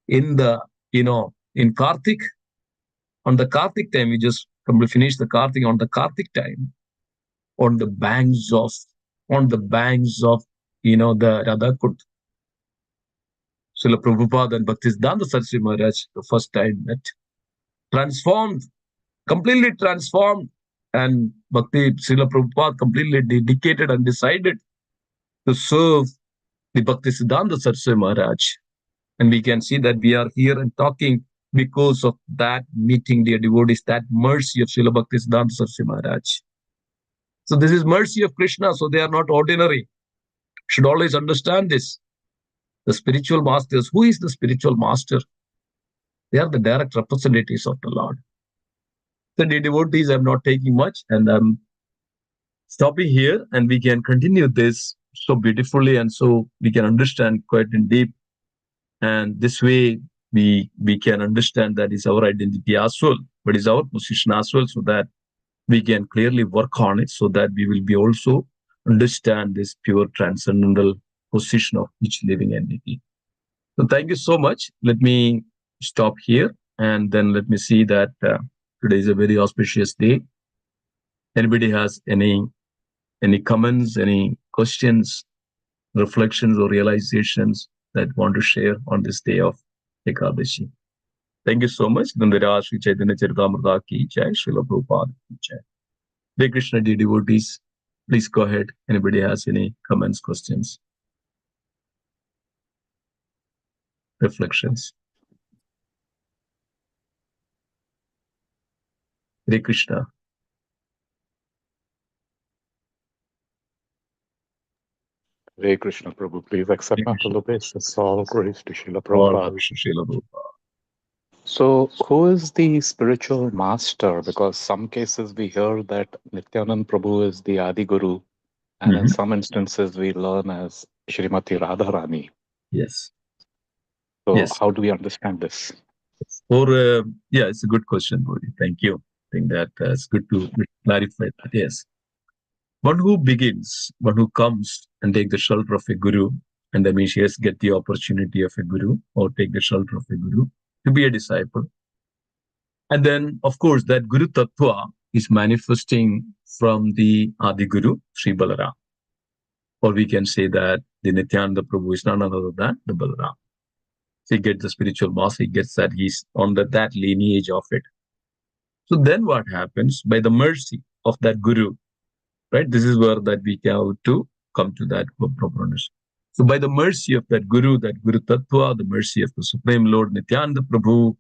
in the, in Kartik, on the Kartik time, we just finished the Kartik, on the Kartik time, on the banks of, the Radhakut. Srila Prabhupada and Bhakti Siddhanta Saraswati Maharaj, the first time met, completely transformed, and Bhakti Srila Prabhupada completely dedicated and decided to serve the Bhakti Siddhanta Saraswati Maharaj. And we can see that we are here and talking because of that meeting, dear devotees, that mercy of Srila Bhakti Siddhanta Saraswati Maharaj. So this is mercy of Krishna, so they are not ordinary. Should always understand this. The spiritual masters, who is the spiritual master? They are the direct representatives of the Lord. The devotees, I'm not taking much, and I'm stopping here, and we can continue this so beautifully, and so we can understand quite in deep. And this way, we can understand that is our identity as well, but is our position as well, so that we can clearly work on it, so that we will be also understand this pure transcendental position of each living entity. So thank you so much. Let me stop here, and then let me see that today is a very auspicious day. Anybody has any comments, any questions, reflections, or realizations that want to share on this day of Ekadashi? Thank you so much. Dandara Sri Chaitanya Charitamrita ki jai, Srila Prabhupada ki jai. Hare Krishna, dear devotees, please go ahead. Anybody has any comments, questions, reflections? Hare Krishna. Hare Krishna, Prabhu. Please accept my full obeisance. All praise to Srila All Prabhupada. praise to Srila Prabhupada. So, who is the spiritual master? Because some cases we hear that Nityanand Prabhu is the Adi Guru, and in some instances we learn as Srimati Radharani. Yes. So, Yes. how do we understand this? Yeah, it's a good question, Gauri. Thank you. I think that it's good to clarify that. Yes. One who begins, one who comes and take the shelter of a guru, and that means yes, get the opportunity of a guru or take the shelter of a guru to be a disciple. And then, of course, that Guru Tattva is manifesting from the Adi Guru, Sri Balaram. Or we can say that the Nityananda Prabhu is none other than the Balaram. So he gets the spiritual master, he gets that he's on that lineage of it. So then what happens? By the mercy of that Guru, right? This is where that we have to come to that proper understanding. So by the mercy of that Guru Tattva, the mercy of the Supreme Lord Nityananda Prabhu,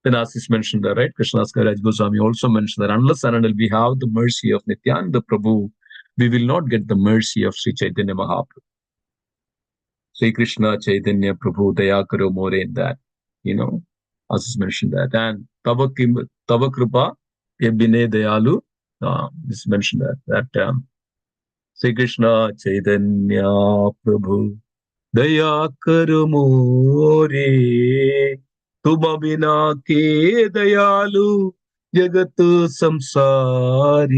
then as is mentioned there, right? Krishnadas Kaviraj Goswami also mentioned that unless and until we have the mercy of Nityananda Prabhu, we will not get the mercy of Sri Chaitanya Mahaprabhu. Sri Krishna Chaitanya Prabhu Daya Karo More, in that, as is mentioned that. And Tava Kripa Yabine Dayalu, is mentioned that Sri Krishna Chaitanya Prabhu Daya Karo More, Tuma bina ke dayalu Jagat samsare.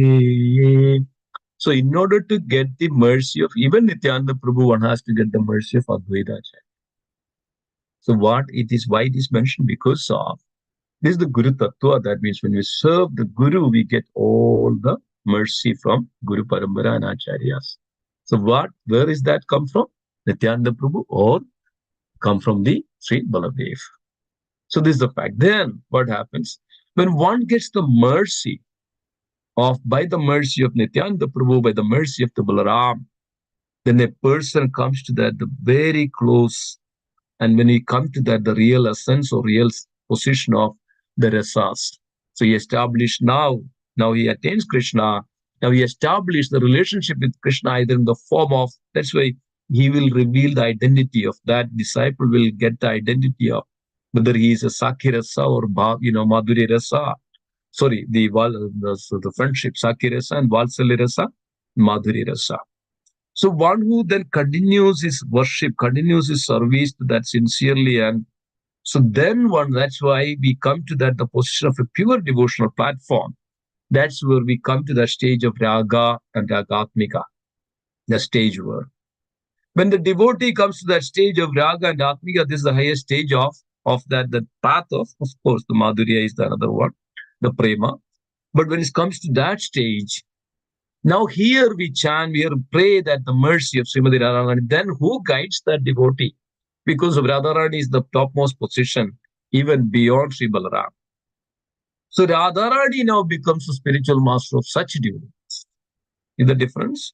So in order to get the mercy of even Nityananda Prabhu, one has to get the mercy of Advaita Acharya. So what it is, why it is mentioned? Because of this is the Guru Tattva. That means when we serve the Guru, we get all the mercy from Guru Parambara and Acharyas. So where is that come from? Nityananda Prabhu or come from the Sri Baladev. So this is the fact. Then what happens? When one gets the mercy by the mercy of Nityananda Prabhu, by the mercy of the Balaram, then a person comes to that the very close, and when he comes to that the real essence or real position of the rasas. So he established now he attains Krishna. Now he established the relationship with Krishna either in the form of, that's why he will reveal the identity of that disciple, will get the identity of whether he is a Sakhi rasa or Madhuri rasa. Sorry, the friendship, Sakhi rasa and Valsalya rasa, Madhuri rasa. So one who then continues his worship, continues his service to that sincerely, and so then that's why we come to that the position of a pure devotional platform. That's where we come to the stage of raga and ragatmika, the stage where when the devotee comes to that stage of raga and atmika, this is the highest stage of that the path of course the madhurya is the another one, the prema. But when it comes to that stage, now here we chant, we pray that the mercy of Srimati Radharani. Then who guides that devotee? Because Radharani is the topmost position, even beyond Sri Balaram. So Radharani now becomes the spiritual master of such devotees. Is the difference?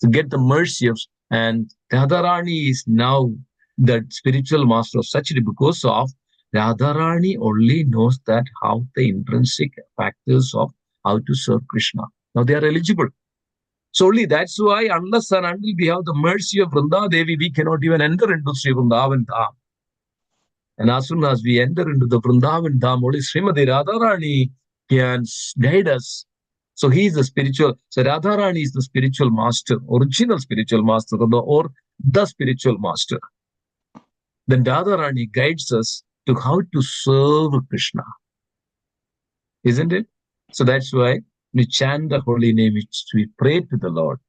To get the mercy of, and Radharani is now the spiritual master of such because of Radharani only knows that how the intrinsic factors of how to serve Krishna. Now they are eligible. So only that's why, unless and until we have the mercy of Vrinda Devi, we cannot even enter into Sri Vrindavan Dham. And as soon as we enter into the Vrindavan Dham, only Srimati Radharani can guide us. So he is the spiritual, so Radharani is the spiritual master, original spiritual master, or the spiritual master. Then Radharani guides us to how to serve Krishna. Isn't it? So that's why we chant the holy name, we pray to the Lord.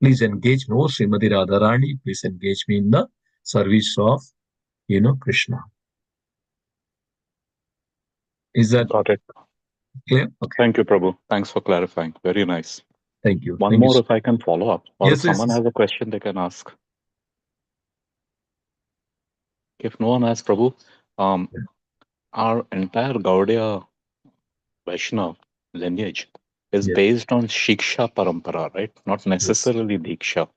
Please engage me, oh Srimati Radharani, please engage me in the service of, Krishna. Is that Got it? clear? Okay. Thank you, Prabhu. Thanks for clarifying. Very nice. Thank you. One Thank more, you. if I can follow up, or Yes, if someone yes. has a question, they can ask. If no one has, Prabhu, our entire Gaudiya Vaishnav lineage is Yes. based on Shiksha Parampara, right? Not necessarily Diksha.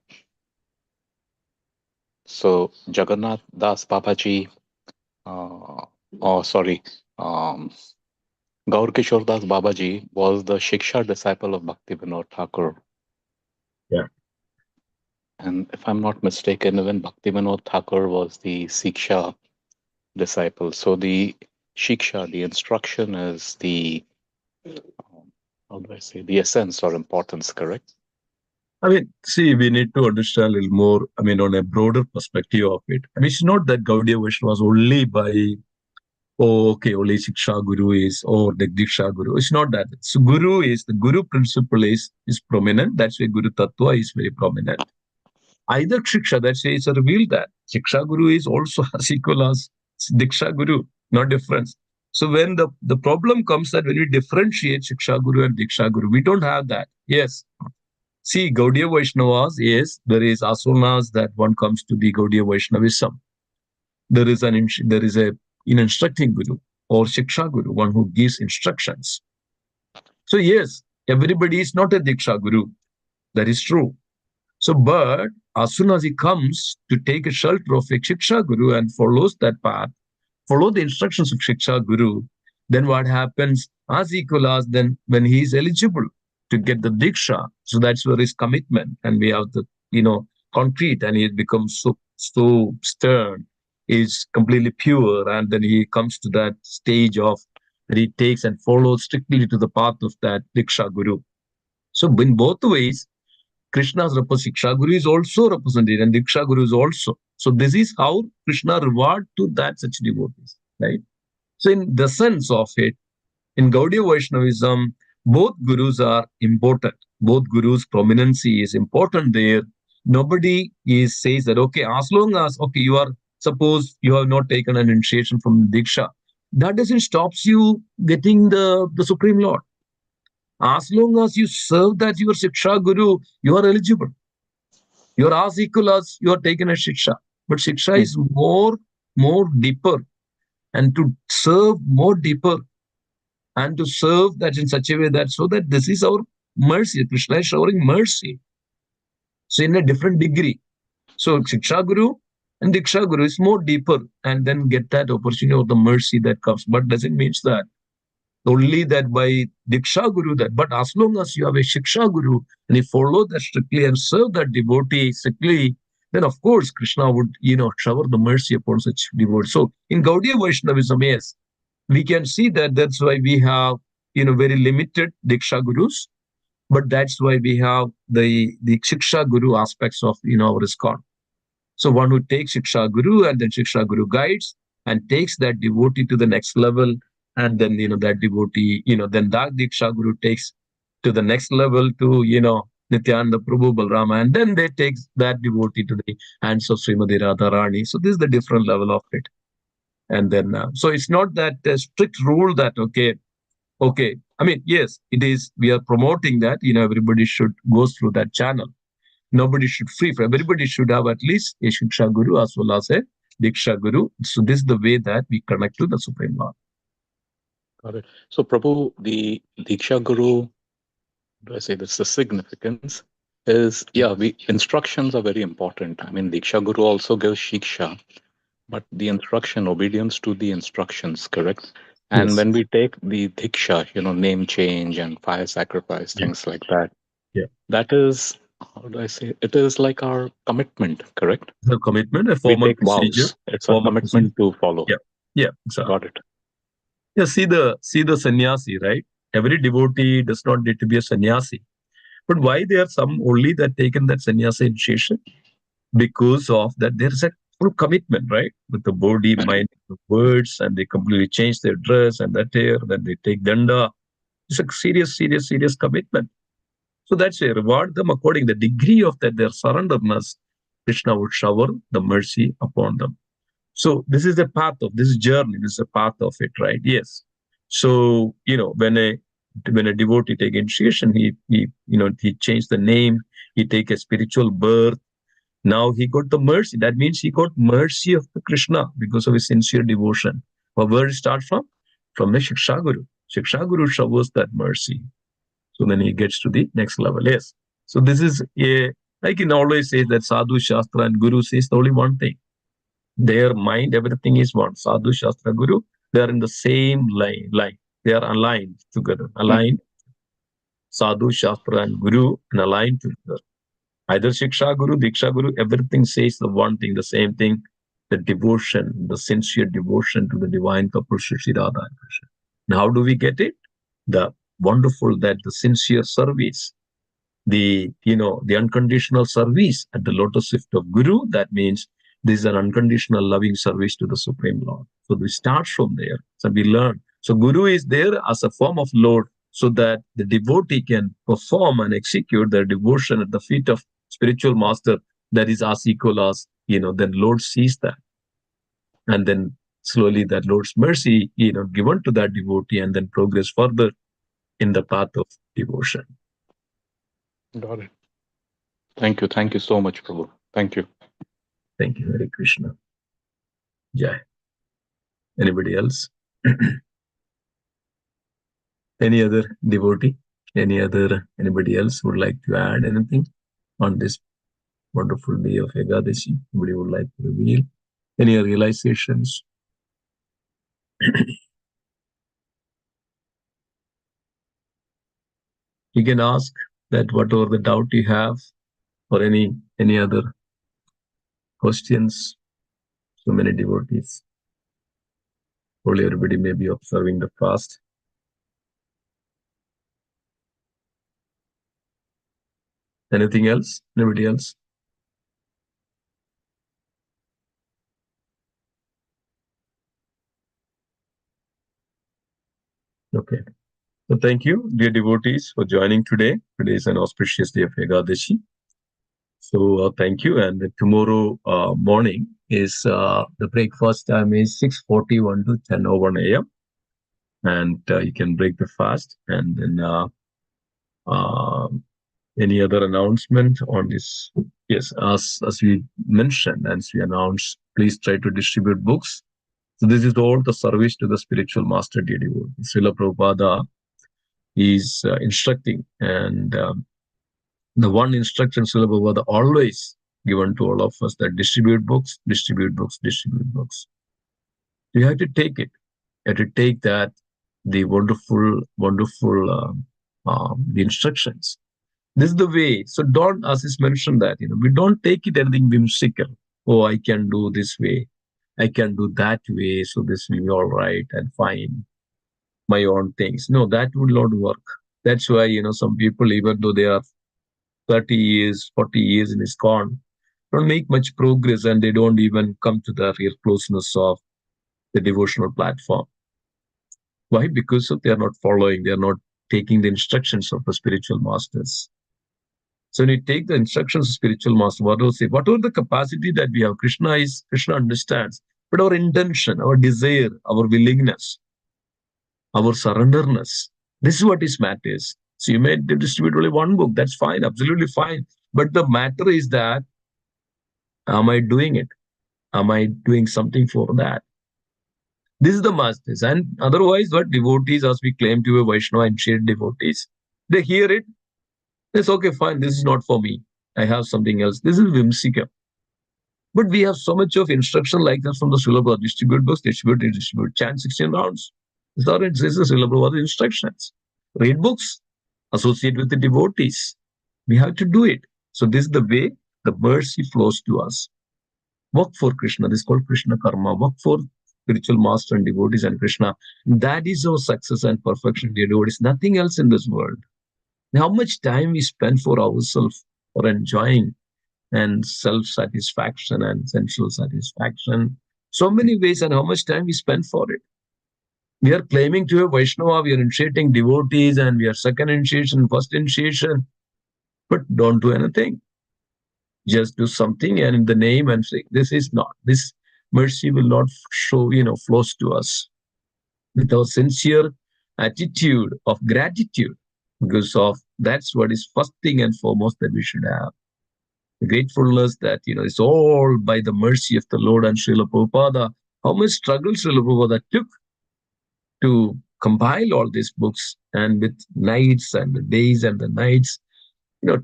So Jagannath Das Babaji, um, Gaur Kishore Das Babaji was the Shiksha disciple of Bhakti Vinod Thakur. Yeah. And if I'm not mistaken, even Bhakti Vinod Thakur was the Siksha disciple. So the Shiksha, the instruction is the, how do I say, the essence or importance, correct? I mean, see, we need to understand a little more, on a broader perspective of it. It's not that Gaudiya Vaishnava was only by, only Shiksha Guru is, or the Diksha Guru. It's not that. So the Guru principle is prominent. That's why Guru Tattva is very prominent. Either Shiksha, that's why it's revealed that Shiksha Guru is also as equal as Diksha Guru, no difference. So when the problem comes that when we differentiate Shiksha Guru and Diksha Guru, we don't have that. Yes. See, Gaudiya Vaishnavas, yes, there is as soon as that one comes to the Gaudiya Vaishnavism, there is an instructing Guru or Shiksha Guru, one who gives instructions. So yes, everybody is not a Diksha Guru. That is true. So, but as soon as he comes to take a shelter of a Shiksha Guru and follows that path, follow the instructions of Shiksha Guru, then what happens as equal as then when he is eligible to get the Diksha, so that's where his commitment, and we have the, concrete, and he becomes so stern, is completely pure, and then he comes to that stage of that he takes and follows strictly to the path of that Diksha Guru. So in both ways, Krishna's Shiksha Guru is also represented and Diksha Guru is also. So this is how Krishna reward to that such devotees, right? So in the sense of it, In Gaudiya Vaishnavism, both gurus are important. Both gurus' prominency is important there. Nobody says that, okay, as long as, okay, suppose you have not taken an initiation from Diksha, that doesn't stops you getting the Supreme Lord. As long as you serve that your Shiksha Guru, you are eligible. You are as equal as you are taken a Shiksha. But Shiksha is more deeper, and to serve more deeper, and to serve that in such a way that so that this is our mercy. Krishna is showering mercy. So in a different degree. So Shiksha Guru and Diksha Guru is more deeper, and then get that opportunity of the mercy that comes. But doesn't mean that only that by Diksha Guru that, but as long as you have a Shiksha Guru and you follow that strictly and serve that devotee strictly, then of course Krishna would, shower the mercy upon such devotees. So in Gaudiya Vaishnavism, yes, we can see that that's why we have, very limited Diksha Gurus, but that's why we have the Shiksha Guru aspects of, our ISKCON. So one who takes Shiksha Guru, and then Shiksha Guru guides and takes that devotee to the next level. And then, that devotee, then that Diksha Guru takes to the next level to, Nityananda Prabhu Balrama. And then they take that devotee to the hands of Srimati Radharani. So this is the different level of it. And then, so it's not that strict rule that, okay. I mean, yes, it is. We are promoting that, everybody should go through that channel. Nobody should free for everybody should have at least a Shiksha Guru as well as a Diksha Guru. So this is the way that we connect to the Supreme Lord. Got it. So Prabhu, the Diksha Guru, do I say this, the significance is, instructions are very important. I mean, Diksha Guru also gives Shiksha, but the instruction, obedience to the instructions, correct? And Yes. when we take the Diksha, name change and fire sacrifice, things like that, that is, how do I say, it is like our commitment, correct? A commitment, a We formal take procedure. vows. It's a commitment to follow. Yeah, exactly. Got it. Yeah, see the sannyasi, right? Every devotee does not need to be a sannyasi. But why there are some only that taken that sannyasa initiation? Because of that there is a full commitment, right? With the body, mind, the words, and they completely change their dress and that hair, then they take danda. It's a serious commitment. So that's a reward them according to the degree of that their surrenderness. Krishna would shower the mercy upon them. So this is the path of this journey. This is a path of it, right? Yes. So when a devotee take initiation, he changed the name. He take a spiritual birth. Now he got the mercy. That means he got mercy of the Krishna because of his sincere devotion. But where it start from? From the Shiksha Guru. Shiksha Guru showers that mercy. So then he gets to the next level. Yes. So this is like in always says that Sadhu Shastra and Guru says the only one thing. Their mind, everything is one. Sadhu Shastra Guru, they are in the same line. They are aligned together. Aligned. Sadhu Shastra and Guru and aligned together. Either Shiksha Guru, Diksha Guru, everything says the one thing, the same thing. The devotion, the sincere devotion to the divine couple, Shri Radha and Krishna. And how do we get it? The wonderful that the sincere service, the unconditional service at the lotus feet of Guru. That means this is an unconditional loving service to the Supreme Lord. So we start from there. So we learn. So Guru is there as a form of Lord, so that the devotee can perform and execute their devotion at the feet of spiritual master. That is as equal as, then Lord sees that. And then slowly that Lord's mercy, given to that devotee, and then progress further in the path of devotion. Got it. Thank you. Thank you so much, Prabhu. Thank you. Thank you, Hare Krishna. Jai. Anybody else? Any other devotee? Anybody else would like to add anything on this wonderful day of Ekadashi? Anybody would like to reveal any realizations? You can ask that whatever the doubt you have, or any other questions. So many devotees. Only everybody may be observing the fast. Anything else? Anybody else? Okay. So thank you, dear devotees, for joining today. Today is an auspicious day of Ekadashi. So thank you. And tomorrow morning is the breakfast time is 6:41 to 10:01 a.m. And you can break the fast. And then uh, any other announcement on this? Yes, as we mentioned, as we announced, please try to distribute books. So this is all the service to the spiritual master, dear devotees. Srila Prabhupada is instructing, and the one instruction Srila Prabhupada always given to all of us, that distribute books, distribute books, distribute books. You have to take it. You have to take that, the wonderful the instructions. This is the way. So don't, as is mentioned, that we don't take it anything whimsical. Oh, I can do this way, I can do that way, so this will be all right and fine. My own things. No, that would not work. That's why some people, even though they are 30 years, 40 years in ISKCON, don't make much progress, and they don't even come to the real closeness of the devotional platform. Why? Because they are not following, they are not taking the instructions of the spiritual masters. So when you take the instructions of spiritual master, whatever the capacity that we have, Krishna understands. But our intention, our desire, our willingness, our surrenderness, this is what is matters. So you may distribute only one book, that's fine, absolutely fine. But the matter is that, am I doing it? Am I doing something for that? This is the masters. And otherwise, what devotees, as we claim to be Vaishnava and shared devotees, they hear it, it's okay, fine, this is not for me. I have something else. This is whimsical. But we have so much of instruction like that from the Srila Prabhupada. Distribute books, distribute, chant 16 rounds. This is the Srila Prabhupada instructions. Read books, associate with the devotees. We have to do it. So this is the way the mercy flows to us. Work for Krishna. This is called Krishna karma. Work for spiritual master and devotees and Krishna. That is our success and perfection, dear devotees. Nothing else in this world. How much time we spend for ourselves, for enjoying and self-satisfaction and sensual satisfaction. So many ways, and how much time we spend for it. We are claiming to a Vaishnava, we are initiating devotees, and we are second initiation, first initiation, but don't do anything. Just do something and in the name and say, this is not, this mercy will not show, flows to us with our sincere attitude of gratitude, because of that's what is first thing and foremost that we should have. The gratefulness that, it's all by the mercy of the Lord and Srila Prabhupada. How much struggle Srila Prabhupada took to compile all these books, and with nights and the days and the nights,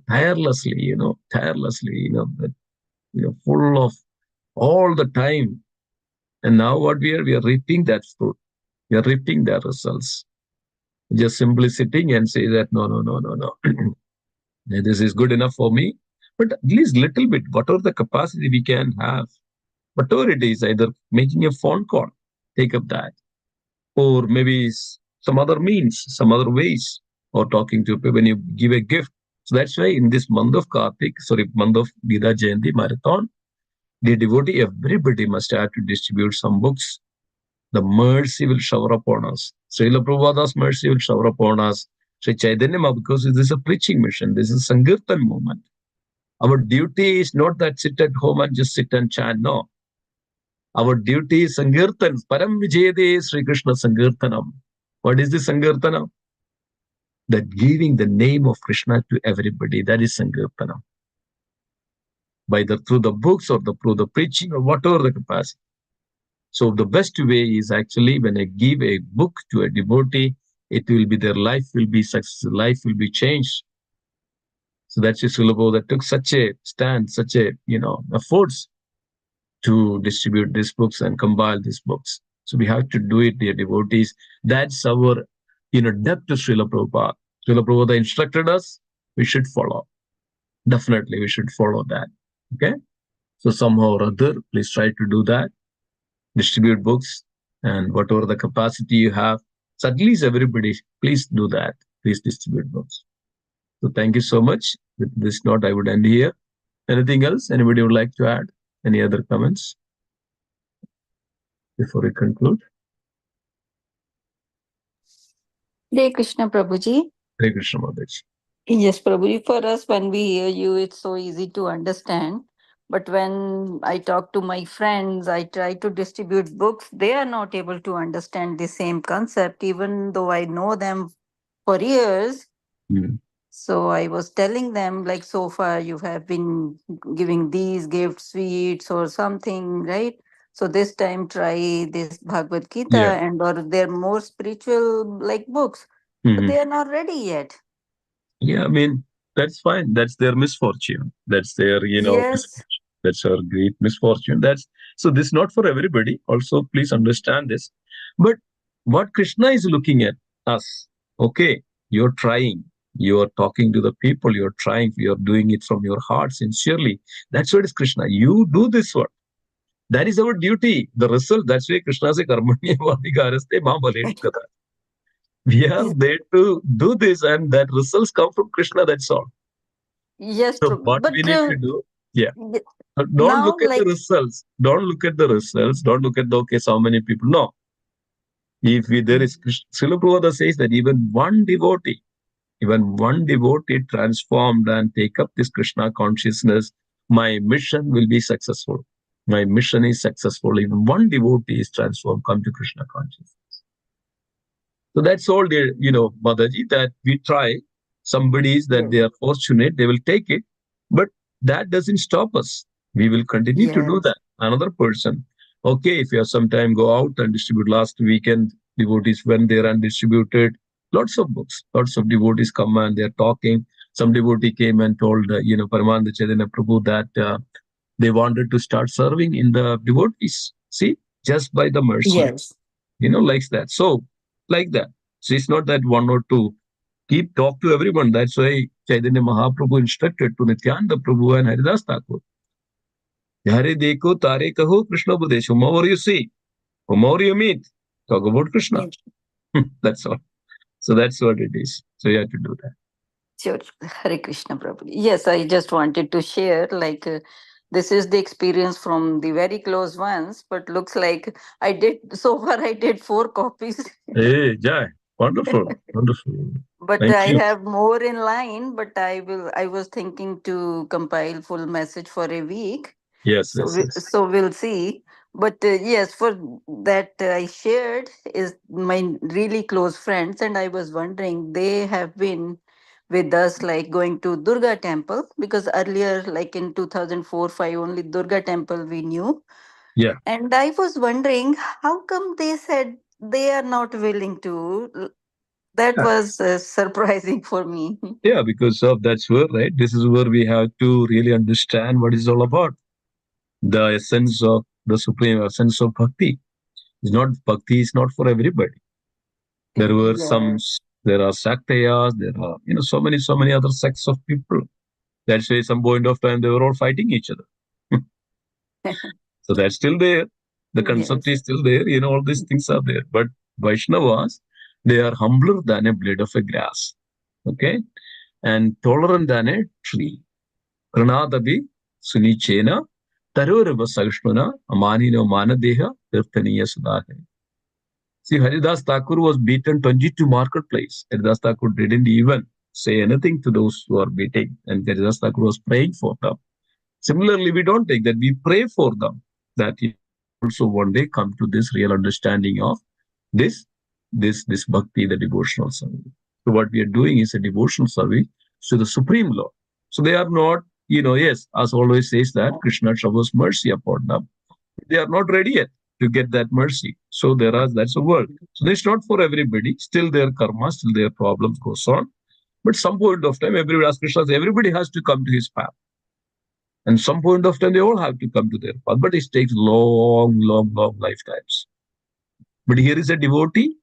tirelessly, full of all the time. And now what we are reaping that fruit. We are reaping their results. Just simply sitting and say that, no. This is good enough for me. But at least little bit, whatever the capacity we can have, whatever it is, either making a phone call, take up that, or maybe some other means, some other ways, or talking to people when you give a gift. So that's why in this month of month of Gita Jayanti Marathon, the devotee, everybody must have to distribute some books. The mercy will shower upon us. Srila Prabhupada's mercy will shower upon us. Sri Chaitanya, because this is a preaching mission, this is a Sankirtan movement. Our duty is not that sit at home and just sit and chant. No. Our duty is Sankirtan. Param Vijayade Sri Krishna Sankirtanam. What is the Sankirtanam? That giving the name of Krishna to everybody. That is Sankirtanam. Through the books or through the preaching or whatever the capacity. So the best way is actually when I give a book to a devotee, it will be their life will be successful, life will be changed. So that's Srila that took such a stand, such a efforts to distribute these books and compile these books. So we have to do it, dear devotees. That's our debt to Srila Prabhupada. Srila Prabhupada instructed us, we should follow. Definitely we should follow that. Okay. So somehow or other, please try to do that. Distribute books and whatever the capacity you have. So at least everybody, please do that. Please distribute books. So thank you so much. With this note, I would end here. Anything else? Anybody would like to add? Any other comments before we conclude? Hare Krishna, Prabhuji. Hare Krishna, Mataji. Yes, Prabhuji, for us, when we hear you, it's so easy to understand. But when I talk to my friends, I try to distribute books, they are not able to understand the same concept, even though I know them for years. Hmm. So I was telling them, like, so far you have been giving these gifts, sweets, or something, right? So this time try this Bhagavad Gita, Yeah. and or they're more spiritual like books, but Mhm. they are not ready yet. Yeah, I mean, that's fine. That's their misfortune. That's their, Yes. misfortune. That's our great misfortune. So this is not for everybody. Also, please understand this. But what Krishna is looking at us, okay, you're trying, you're talking to the people, you're trying, you're doing it from your heart sincerely. That's what is Krishna. You do this work. That is our duty. The result, that's why Krishna says, Karmanya Vadikaraste Ma Baletu Kata. We are there to do this, and that results come from Krishna. That's all. Yes, So what we but need to do, yeah. y- Don't now, look at the like, results. Don't look at the results. Don't look at the okay, so many people. No. If we, there is Srila Prabhupada says that even one devotee transformed and take up this Krishna consciousness, my mission will be successful. My mission is successful. Even one devotee is transformed, come to Krishna consciousness. So that's all there, Mataji, that we try. Somebody's that they are fortunate, they will take it. But that doesn't stop us. We will continue to do yes, that. Another person, okay, if you have some time, go out and distribute. Last weekend, devotees went there and distributed lots of books. Lots of devotees come and they're talking. Some devotee came and told, Paramananda Chaitanya Prabhu that they wanted to start serving in the devotees. See, just by the mercy, yes, like that. So, like that. So it's not that one or two. Keep talk to everyone. That's why Chaitanya Mahaprabhu instructed to Nityananda Prabhu and Haridas Thakur. Hare deko tare kaho Krishna Budesh. Whomever you see, whomever you meet, talk about Krishna. yes. That's all. So that's what it is. So you have to do that. Sure. Hare Krishna, Prabhu. Yes, I just wanted to share, like, this is the experience from the very close ones, but looks like so far I did 4 copies. Hey, Jai. Wonderful. Wonderful. But Thank I you. have more in line, but I was thinking to compile full message for a week. Yes, So yes, yes. so we'll see. But yes, for that I shared is my really close friends, and I was wondering they have been with us like going to Durga temple, because earlier, like in 2004-5, only Durga temple we knew. Yeah. And I was wondering how come they said they are not willing to. That Yeah, was surprising for me. yeah, because of that's where, right? This is where we have to really understand what it's all about. The essence of the supreme essence of bhakti. It's not bhakti is not for everybody. There were some, Yes. there are Saktayas, there are, so many other sects of people. That's why some point of time they were all fighting each other. So that's still there. The concept Yes. is still there, all these things are there. But Vaishnavas, they are humbler than a blade of a grass. Okay? And tolerant than a tree. Pranadabi Sunichena Tarorava Sagashnuna Amanino Manadeha Tirthaniya Sudahe. See, Haridas Thakur was beaten 22 marketplace. Haridas Thakur didn't even say anything to those who are beating, and Haridas Thakur was praying for them. Similarly, we don't take that. We pray for them that he also one day come to this real understanding of this, this bhakti, the devotional service. So what we are doing is a devotional service to the Supreme Lord. So they are not, yes, as always says that Krishna showers mercy upon them. They are not ready yet to get that mercy. So that's a world. So it's not for everybody. Still their karma, still their problems goes on. But some point of time, everybody, as Krishna says, everybody has to come to his path. And some point of time, they all have to come to their path. But it takes long, long, long lifetimes. But here is a devotee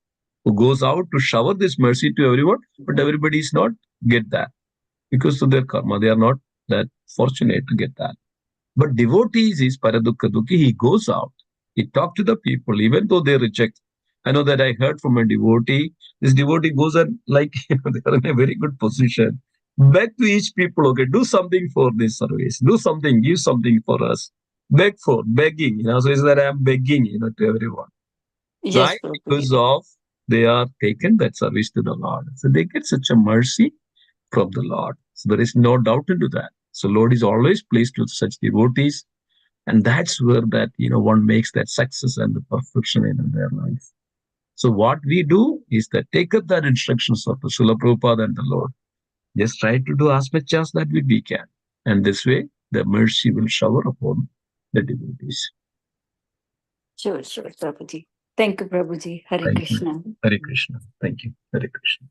who goes out to shower this mercy to everyone, but everybody is not get that because of their karma. They are not that fortunate to get that. But devotees is paradukha dukhi. He goes out. He talks to the people, even though they reject. I know that I heard from a devotee. This devotee goes and like they are in a very good position. Beg to each people, okay, do something for this service. Do something, give something for us. Begging. So it's that I'm begging, to everyone. Yes, Right? Prabhuji. Because of they are taken that service to the Lord. So they get such a mercy from the Lord. So there is no doubt into that. So Lord is always pleased with such devotees, and that's where that one makes that success and the perfection in their life. So what we do is that take up that instructions of the Srila Prabhupada and the Lord. Just try to do as much as that we can, and this way the mercy will shower upon the devotees. Sure, Prabhuji. Thank you, Prabhuji. Hare Thank Krishna. you. Hare Krishna. Thank you. Hare Krishna.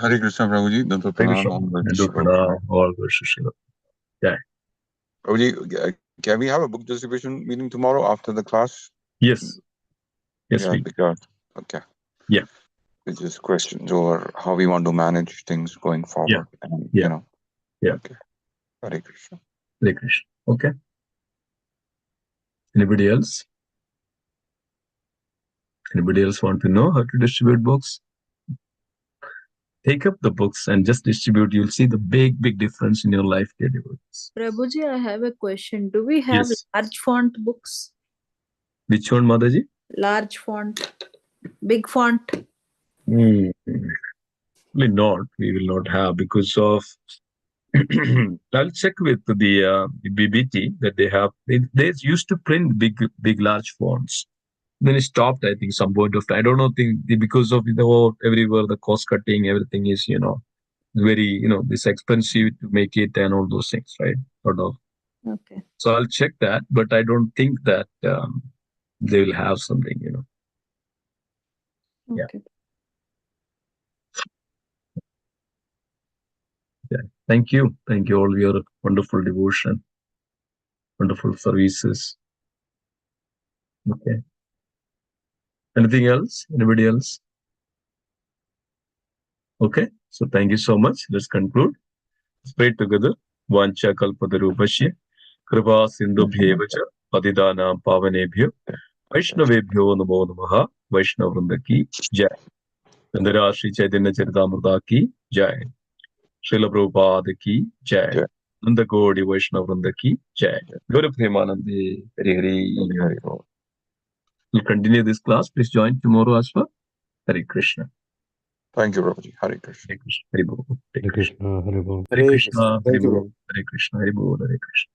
Hare Krishna, Prabhuji. Danto Hare Krishna. pranam, all good Danto Shri pranam, all good Shri Prabhupada. Yeah. Prabhuji, can we have a book distribution meeting tomorrow after the class? Yes. Yes, Yeah, we. because okay. Yeah. It's just questions over how we want to manage things going forward. And Yeah. Yeah. Okay. Hare Krishna. Hare Krishna. Okay. Anybody else? Anybody else want to know how to distribute books? Take up the books and just distribute. You'll see the big difference in your life, dear devotees. Prabhuji, I have a question. Do we have Yes. large font books? Which one, Mataji? Large font, big font. Probably not. We will not have because of. I'll check with the BBT that they have. They used to print big large fonts. Then it stopped. I think some point of time. I don't know. Think because of everywhere the cost cutting, everything is very this expensive to make it and all those things, right? Sort of. Okay. So I'll check that, but I don't think that they will have something. Yeah. Okay. Yeah. Thank you all your wonderful devotion, wonderful services. Okay. Anything else? Anybody else? Okay. So thank you so much. Let's conclude. Let's pray together. Vancha kalpatarupasya kripa sindhubhyeva cha patidanam pavanebhyo Vaishnavebhyo namo namaha. Vaishnav Vrinda ki jai. Vandara Shri Chaitanya Charitamrita ki jai. Srila Prabhupada ki jai. Jai. Nanda Gaudiya Vaishnav Vrinda ki jai. Gaura Premanandi. Hari Hari. Hare Bol. We'll continue this class. Please join tomorrow as well. Hare Krishna. Thank you, Prabhuji. Hare Krishna. Hare Krishna. Hare Bol. Hare Hare Krishna. Krishna, Hare Bol. Hare Thank you, Krishna. Lord. Hare Krishna. Hare Bol. Hare Krishna.